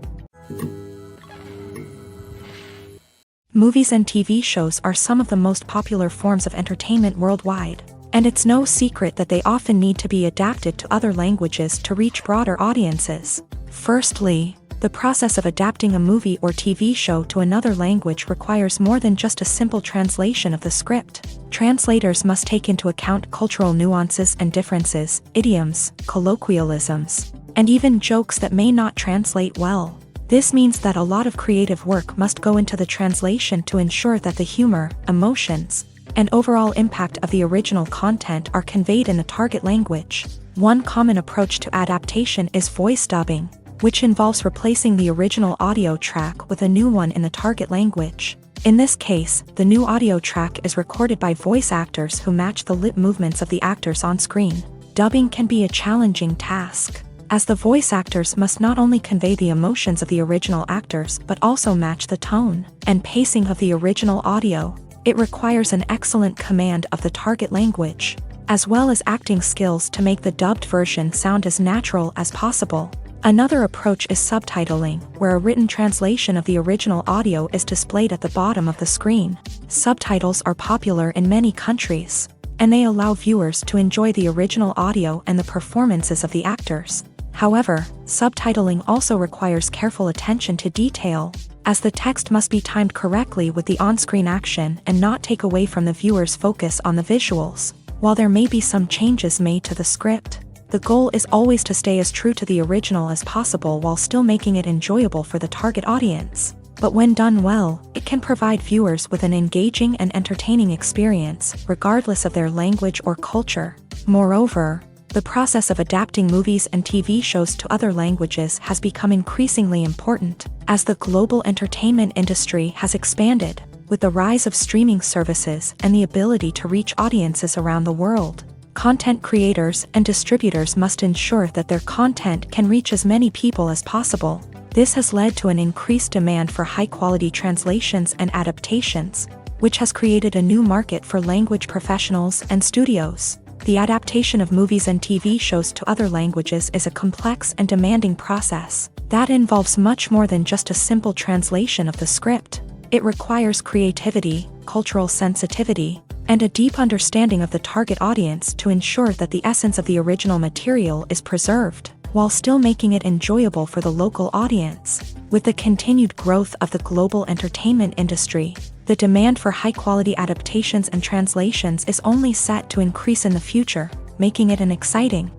Movies and TV shows are some of the most popular forms of entertainment worldwide, and it's no secret that they often need to be adapted to other languages to reach broader audiences. Firstly, the process of adapting a movie or TV show to another language requires more than just a simple translation of the script. Translators must take into account cultural nuances and differences, idioms, colloquialisms, and even jokes that may not translate well. This means that a lot of creative work must go into the translation to ensure that the humor, emotions, and overall impact of the original content are conveyed in the target language. One common approach to adaptation is voice dubbing, which involves replacing the original audio track with a new one in the target language. In this case, the new audio track is recorded by voice actors who match the lip movements of the actors on screen. Dubbing can be a challenging task, as the voice actors must not only convey the emotions of the original actors but also match the tone and pacing of the original audio. It requires an excellent command of the target language, as well as acting skills to make the dubbed version sound as natural as possible. Another approach is subtitling, where a written translation of the original audio is displayed at the bottom of the screen. Subtitles are popular in many countries, and they allow viewers to enjoy the original audio and the performances of the actors. However, subtitling also requires careful attention to detail, as the text must be timed correctly with the on-screen action and not take away from the viewer's focus on the visuals. While there may be some changes made to the script, the goal is always to stay as true to the original as possible while still making it enjoyable for the target audience. But when done well, it can provide viewers with an engaging and entertaining experience, regardless of their language or culture. Moreover, the process of adapting movies and TV shows to other languages has become increasingly important, as the global entertainment industry has expanded, with the rise of streaming services and the ability to reach audiences around the world. Content creators and distributors must ensure that their content can reach as many people as possible. This has led to an increased demand for high-quality translations and adaptations, which has created a new market for language professionals and studios. The adaptation of movies and TV shows to other languages is a complex and demanding process that involves much more than just a simple translation of the script. It requires creativity, cultural sensitivity, and a deep understanding of the target audience to ensure that the essence of the original material is preserved, while still making it enjoyable for the local audience. With the continued growth of the global entertainment industry, the demand for high-quality adaptations and translations is only set to increase in the future, making it an exciting.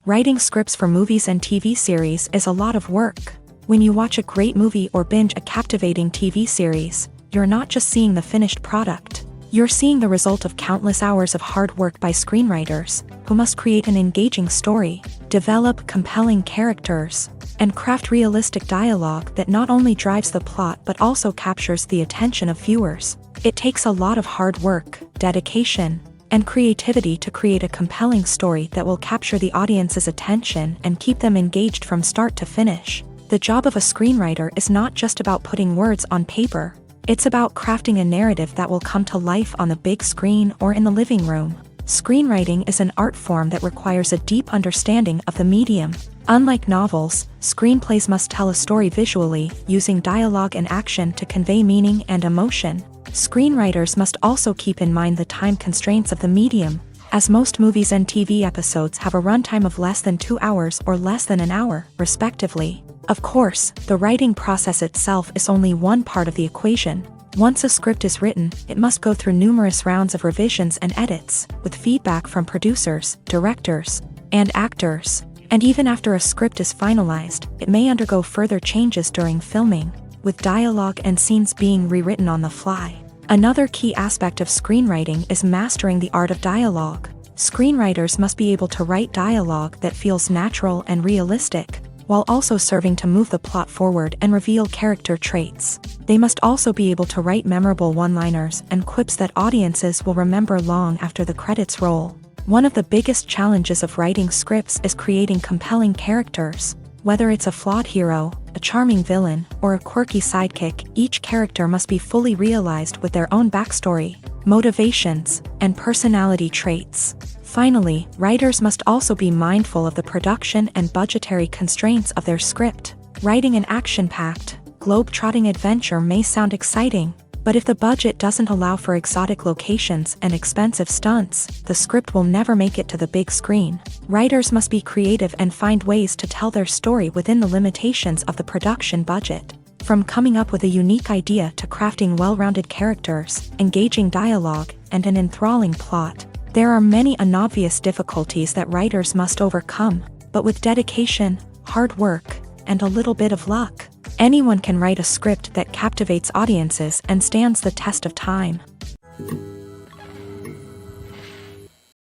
Writing scripts for movies and TV series is a lot of work. When you watch a great movie or binge a captivating TV series, you're not just seeing the finished product. You're seeing the result of countless hours of hard work by screenwriters, who must create an engaging story, develop compelling characters, and craft realistic dialogue that not only drives the plot but also captures the attention of viewers. It takes a lot of hard work, dedication, and creativity to create a compelling story that will capture the audience's attention and keep them engaged from start to finish. The job of a screenwriter is not just about putting words on paper. It's about crafting a narrative that will come to life on the big screen or in the living room. Screenwriting is an art form that requires a deep understanding of the medium. Unlike novels, screenplays must tell a story visually, using dialogue and action to convey meaning and emotion. Screenwriters must also keep in mind the time constraints of the medium, as most movies and TV episodes have a runtime of less than 2 hours or less than an hour, respectively. Of course, the writing process itself is only one part of the equation. Once a script is written, it must go through numerous rounds of revisions and edits, with feedback from producers, directors, and actors. And even after a script is finalized, it may undergo further changes during filming, with dialogue and scenes being rewritten on the fly. Another key aspect of screenwriting is mastering the art of dialogue. Screenwriters must be able to write dialogue that feels natural and realistic, while also serving to move the plot forward and reveal character traits. They must also be able to write memorable one-liners and quips that audiences will remember long after the credits roll. One of the biggest challenges of writing scripts is creating compelling characters. Whether it's a flawed hero, a charming villain, or a quirky sidekick, each character must be fully realized with their own backstory, motivations, and personality traits. Finally, writers must also be mindful of the production and budgetary constraints of their script. Writing an action-packed, globe-trotting adventure may sound exciting, but if the budget doesn't allow for exotic locations and expensive stunts, the script will never make it to the big screen. Writers must be creative and find ways to tell their story within the limitations of the production budget. From coming up with a unique idea to crafting well-rounded characters, engaging dialogue, and an enthralling plot, there are many unobvious difficulties that writers must overcome, but with dedication, hard work, and a little bit of luck, anyone can write a script that captivates audiences and stands the test of time.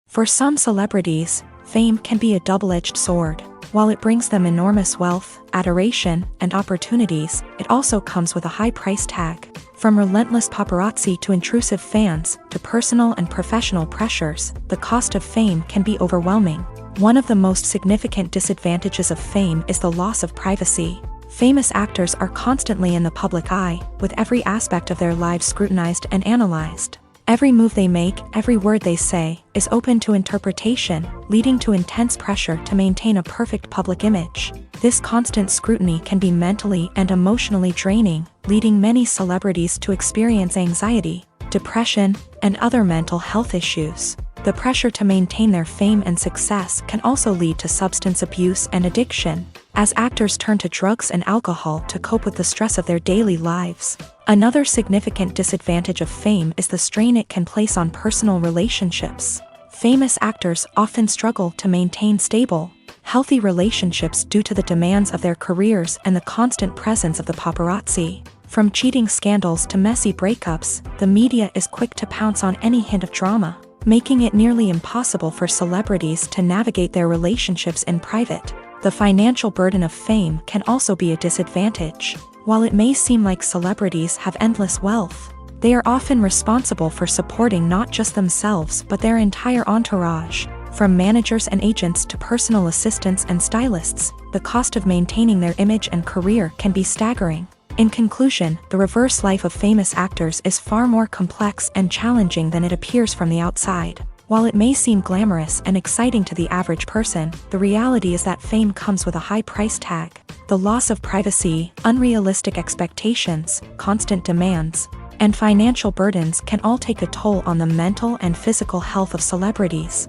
For some celebrities, fame can be a double-edged sword. While it brings them enormous wealth, adoration, and opportunities, it also comes with a high price tag. From relentless paparazzi to intrusive fans, to personal and professional pressures, the cost of fame can be overwhelming. One of the most significant disadvantages of fame is the loss of privacy. Famous actors are constantly in the public eye, with every aspect of their lives scrutinized and analyzed. Every move they make, every word they say, is open to interpretation, leading to intense pressure to maintain a perfect public image. This constant scrutiny can be mentally and emotionally draining, leading many celebrities to experience anxiety, depression, and other mental health issues. The pressure to maintain their fame and success can also lead to substance abuse and addiction, as actors turn to drugs and alcohol to cope with the stress of their daily lives. Another significant disadvantage of fame is the strain it can place on personal relationships. Famous actors often struggle to maintain stable, healthy relationships due to the demands of their careers and the constant presence of the paparazzi. From cheating scandals to messy breakups, the media is quick to pounce on any hint of drama, making it nearly impossible for celebrities to navigate their relationships in private. The financial burden of fame can also be a disadvantage. While it may seem like celebrities have endless wealth, they are often responsible for supporting not just themselves but their entire entourage. From managers and agents to personal assistants and stylists, the cost of maintaining their image and career can be staggering. In conclusion, the reverse life of famous actors is far more complex and challenging than it appears from the outside. While it may seem glamorous and exciting to the average person, the reality is that fame comes with a high price tag. The loss of privacy, unrealistic expectations, constant demands, and financial burdens can all take a toll on the mental and physical health of celebrities.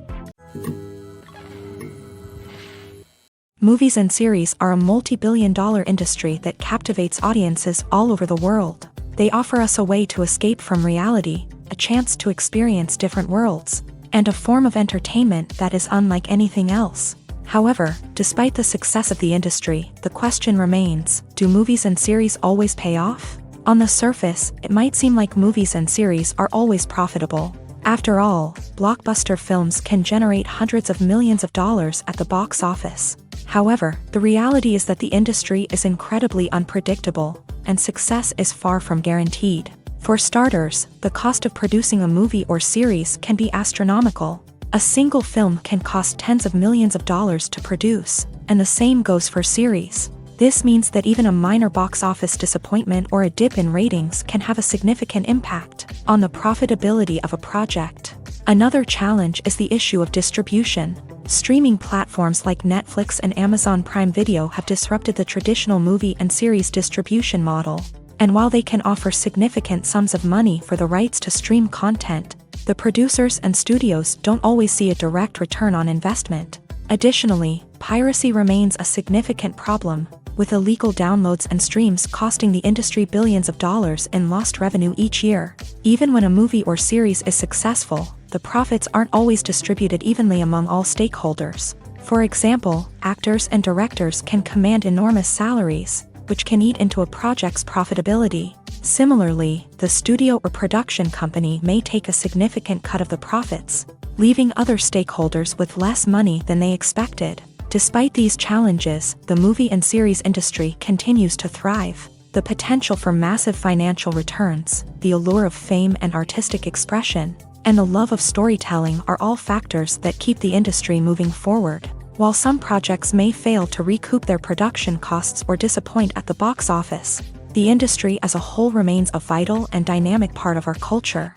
Movies and series are a multi-billion-dollar industry that captivates audiences all over the world. They offer us a way to escape from reality, a chance to experience different worlds, and a form of entertainment that is unlike anything else. However, despite the success of the industry, the question remains, do movies and series always pay off? On the surface, it might seem like movies and series are always profitable. After all, blockbuster films can generate hundreds of millions of dollars at the box office. However, the reality is that the industry is incredibly unpredictable, and success is far from guaranteed. For starters, the cost of producing a movie or series can be astronomical. A single film can cost tens of millions of dollars to produce, and the same goes for series. This means that even a minor box office disappointment or a dip in ratings can have a significant impact on the profitability of a project. Another challenge is the issue of distribution. Streaming platforms like Netflix and Amazon Prime Video have disrupted the traditional movie and series distribution model. And while they can offer significant sums of money for the rights to stream content, the producers and studios don't always see a direct return on investment. Additionally, piracy remains a significant problem, with illegal downloads and streams costing the industry billions of dollars in lost revenue each year. Even when a movie or series is successful, the profits aren't always distributed evenly among all stakeholders. For example, actors and directors can command enormous salaries, which can eat into a project's profitability. Similarly, the studio or production company may take a significant cut of the profits, leaving other stakeholders with less money than they expected. Despite these challenges, the movie and series industry continues to thrive. The potential for massive financial returns, the allure of fame and artistic expression, and the love of storytelling are all factors that keep the industry moving forward. While some projects may fail to recoup their production costs or disappoint at the box office, the industry as a whole remains a vital and dynamic part of our culture.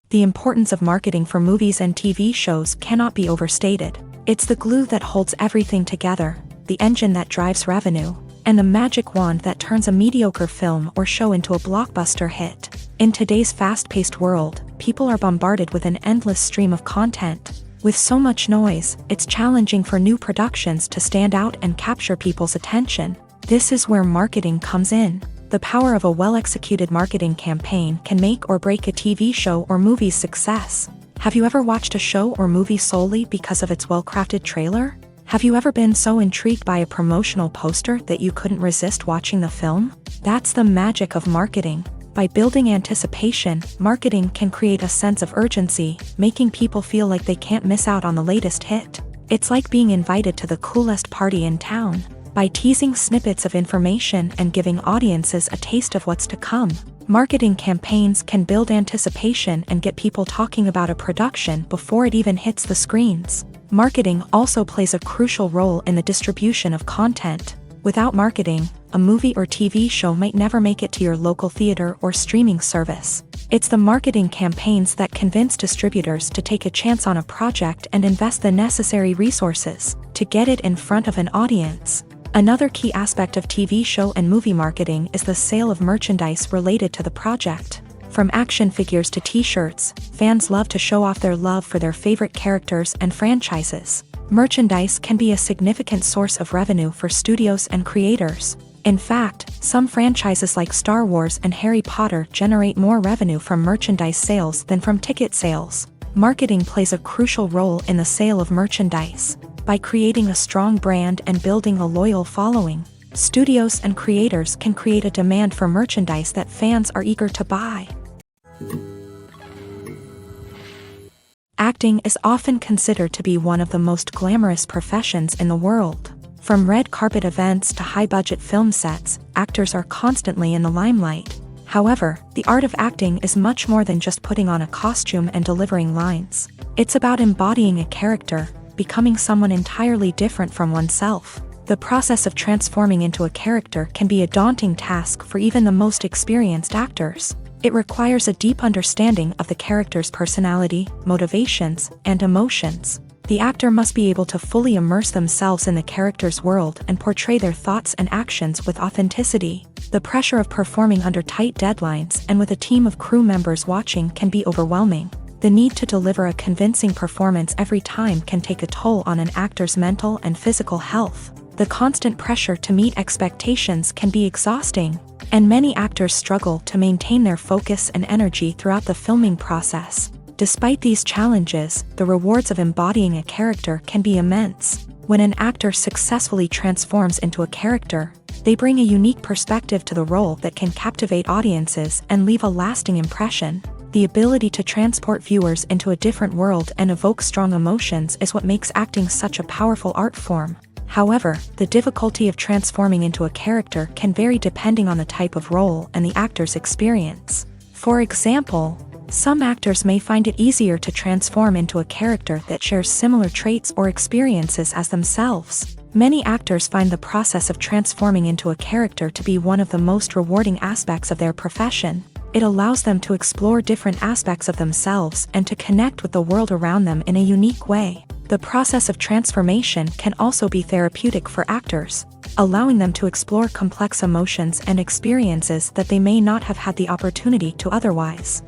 The importance of marketing for movies and TV shows cannot be overstated. It's the glue that holds everything together, the engine that drives revenue, and the magic wand that turns a mediocre film or show into a blockbuster hit. In today's fast-paced world, people are bombarded with an endless stream of content. With so much noise, it's challenging for new productions to stand out and capture people's attention. This is where marketing comes in. The power of a well-executed marketing campaign can make or break a TV show or movie's success. Have you ever watched a show or movie solely because of its well-crafted trailer? Have you ever been so intrigued by a promotional poster that you couldn't resist watching the film? That's the magic of marketing. By building anticipation, marketing can create a sense of urgency, making people feel like they can't miss out on the latest hit. It's like being invited to the coolest party in town. By teasing snippets of information and giving audiences a taste of what's to come, marketing campaigns can build anticipation and get people talking about a production before it even hits the screens. Marketing also plays a crucial role in the distribution of content. Without marketing, a movie or TV show might never make it to your local theater or streaming service. It's the marketing campaigns that convince distributors to take a chance on a project and invest the necessary resources to get it in front of an audience. Another key aspect of TV show and movie marketing is the sale of merchandise related to the project. From action figures to t-shirts, fans love to show off their love for their favorite characters and franchises. Merchandise can be a significant source of revenue for studios and creators. In fact, some franchises like Star Wars and Harry Potter generate more revenue from merchandise sales than from ticket sales. Marketing plays a crucial role in the sale of merchandise. By creating a strong brand and building a loyal following, studios and creators can create a demand for merchandise that fans are eager to buy. Acting is often considered to be one of the most glamorous professions in the world. From red carpet events to high-budget film sets, actors are constantly in the limelight. However, the art of acting is much more than just putting on a costume and delivering lines. It's about embodying a character, becoming someone entirely different from oneself. The process of transforming into a character can be a daunting task for even the most experienced actors. It requires a deep understanding of the character's personality, motivations, and emotions. The actor must be able to fully immerse themselves in the character's world and portray their thoughts and actions with authenticity. The pressure of performing under tight deadlines and with a team of crew members watching can be overwhelming. The need to deliver a convincing performance every time can take a toll on an actor's mental and physical health. The constant pressure to meet expectations can be exhausting, and many actors struggle to maintain their focus and energy throughout the filming process. Despite these challenges, the rewards of embodying a character can be immense. When an actor successfully transforms into a character, they bring a unique perspective to the role that can captivate audiences and leave a lasting impression. The ability to transport viewers into a different world and evoke strong emotions is what makes acting such a powerful art form. However, the difficulty of transforming into a character can vary depending on the type of role and the actor's experience. For example, some actors may find it easier to transform into a character that shares similar traits or experiences as themselves. Many actors find the process of transforming into a character to be one of the most rewarding aspects of their profession. It allows them to explore different aspects of themselves and to connect with the world around them in a unique way. The process of transformation can also be therapeutic for actors, allowing them to explore complex emotions and experiences that they may not have had the opportunity to otherwise.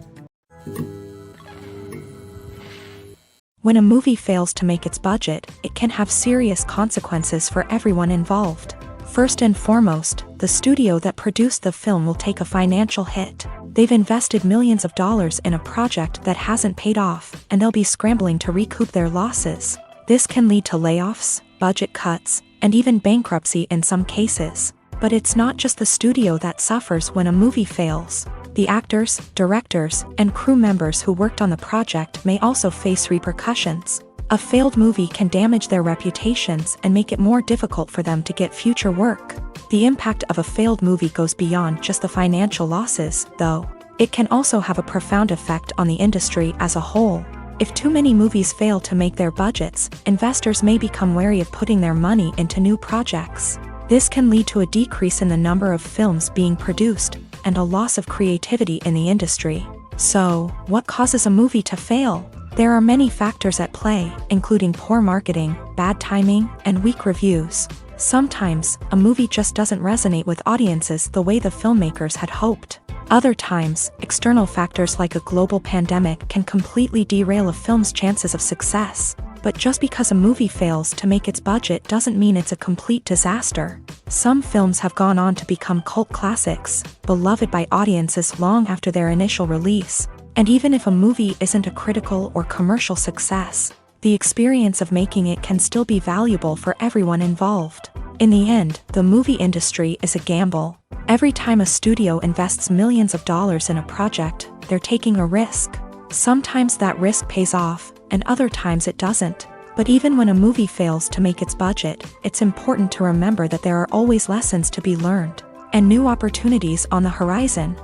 When a movie fails to make its budget, it can have serious consequences for everyone involved. First and foremost, the studio that produced the film will take a financial hit. They've invested millions of dollars in a project that hasn't paid off, and they'll be scrambling to recoup their losses. This can lead to layoffs, budget cuts, and even bankruptcy in some cases. But it's not just the studio that suffers when a movie fails. The actors, directors, and crew members who worked on the project may also face repercussions. A failed movie can damage their reputations and make it more difficult for them to get future work. The impact of a failed movie goes beyond just the financial losses, though. It can also have a profound effect on the industry as a whole. If too many movies fail to make their budgets, investors may become wary of putting their money into new projects. This can lead to a decrease in the number of films being produced, and a loss of creativity in the industry. So, what causes a movie to fail? There are many factors at play, including poor marketing, bad timing, and weak reviews. Sometimes, a movie just doesn't resonate with audiences the way the filmmakers had hoped. Other times, external factors like a global pandemic can completely derail a film's chances of success. But just because a movie fails to make its budget doesn't mean it's a complete disaster. Some films have gone on to become cult classics, beloved by audiences long after their initial release. And even if a movie isn't a critical or commercial success, the experience of making it can still be valuable for everyone involved. In the end, the movie industry is a gamble. Every time a studio invests millions of dollars in a project, they're taking a risk. Sometimes that risk pays off, and other times it doesn't. But even when a movie fails to make its budget, it's important to remember that there are always lessons to be learned, and new opportunities on the horizon.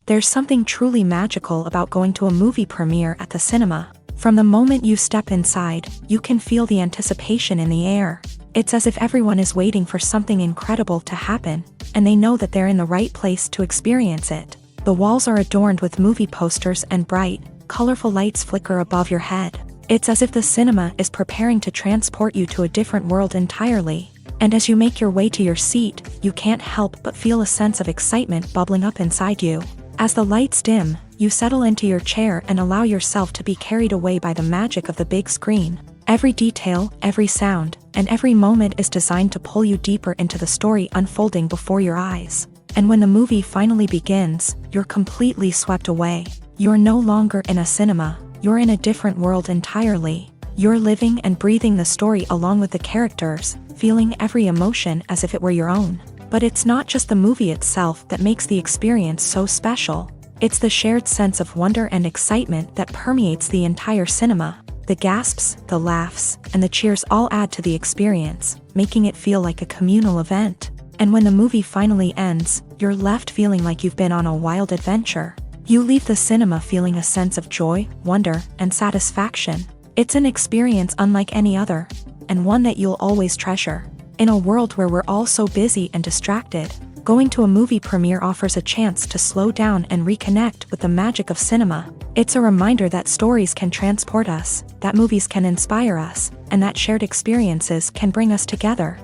There's something truly magical about going to a movie premiere at the cinema. From the moment you step inside, you can feel the anticipation in the air. It's as if everyone is waiting for something incredible to happen, and they know that they're in the right place to experience it. The walls are adorned with movie posters and bright, colorful lights flicker above your head. It's as if the cinema is preparing to transport you to a different world entirely. And as you make your way to your seat, you can't help but feel a sense of excitement bubbling up inside you. As the lights dim, you settle into your chair and allow yourself to be carried away by the magic of the big screen. Every detail, every sound, and every moment is designed to pull you deeper into the story unfolding before your eyes. And when the movie finally begins, you're completely swept away. You're no longer in a cinema, you're in a different world entirely. You're living and breathing the story along with the characters, feeling every emotion as if it were your own. But it's not just the movie itself that makes the experience so special. It's the shared sense of wonder and excitement that permeates the entire cinema. The gasps, the laughs, and the cheers all add to the experience, making it feel like a communal event. And when the movie finally ends, you're left feeling like you've been on a wild adventure. You leave the cinema feeling a sense of joy, wonder, and satisfaction. It's an experience unlike any other, and one that you'll always treasure. In a world where we're all so busy and distracted, going to a movie premiere offers a chance to slow down and reconnect with the magic of cinema. It's a reminder that stories can transport us, that movies can inspire us, and that shared experiences can bring us together.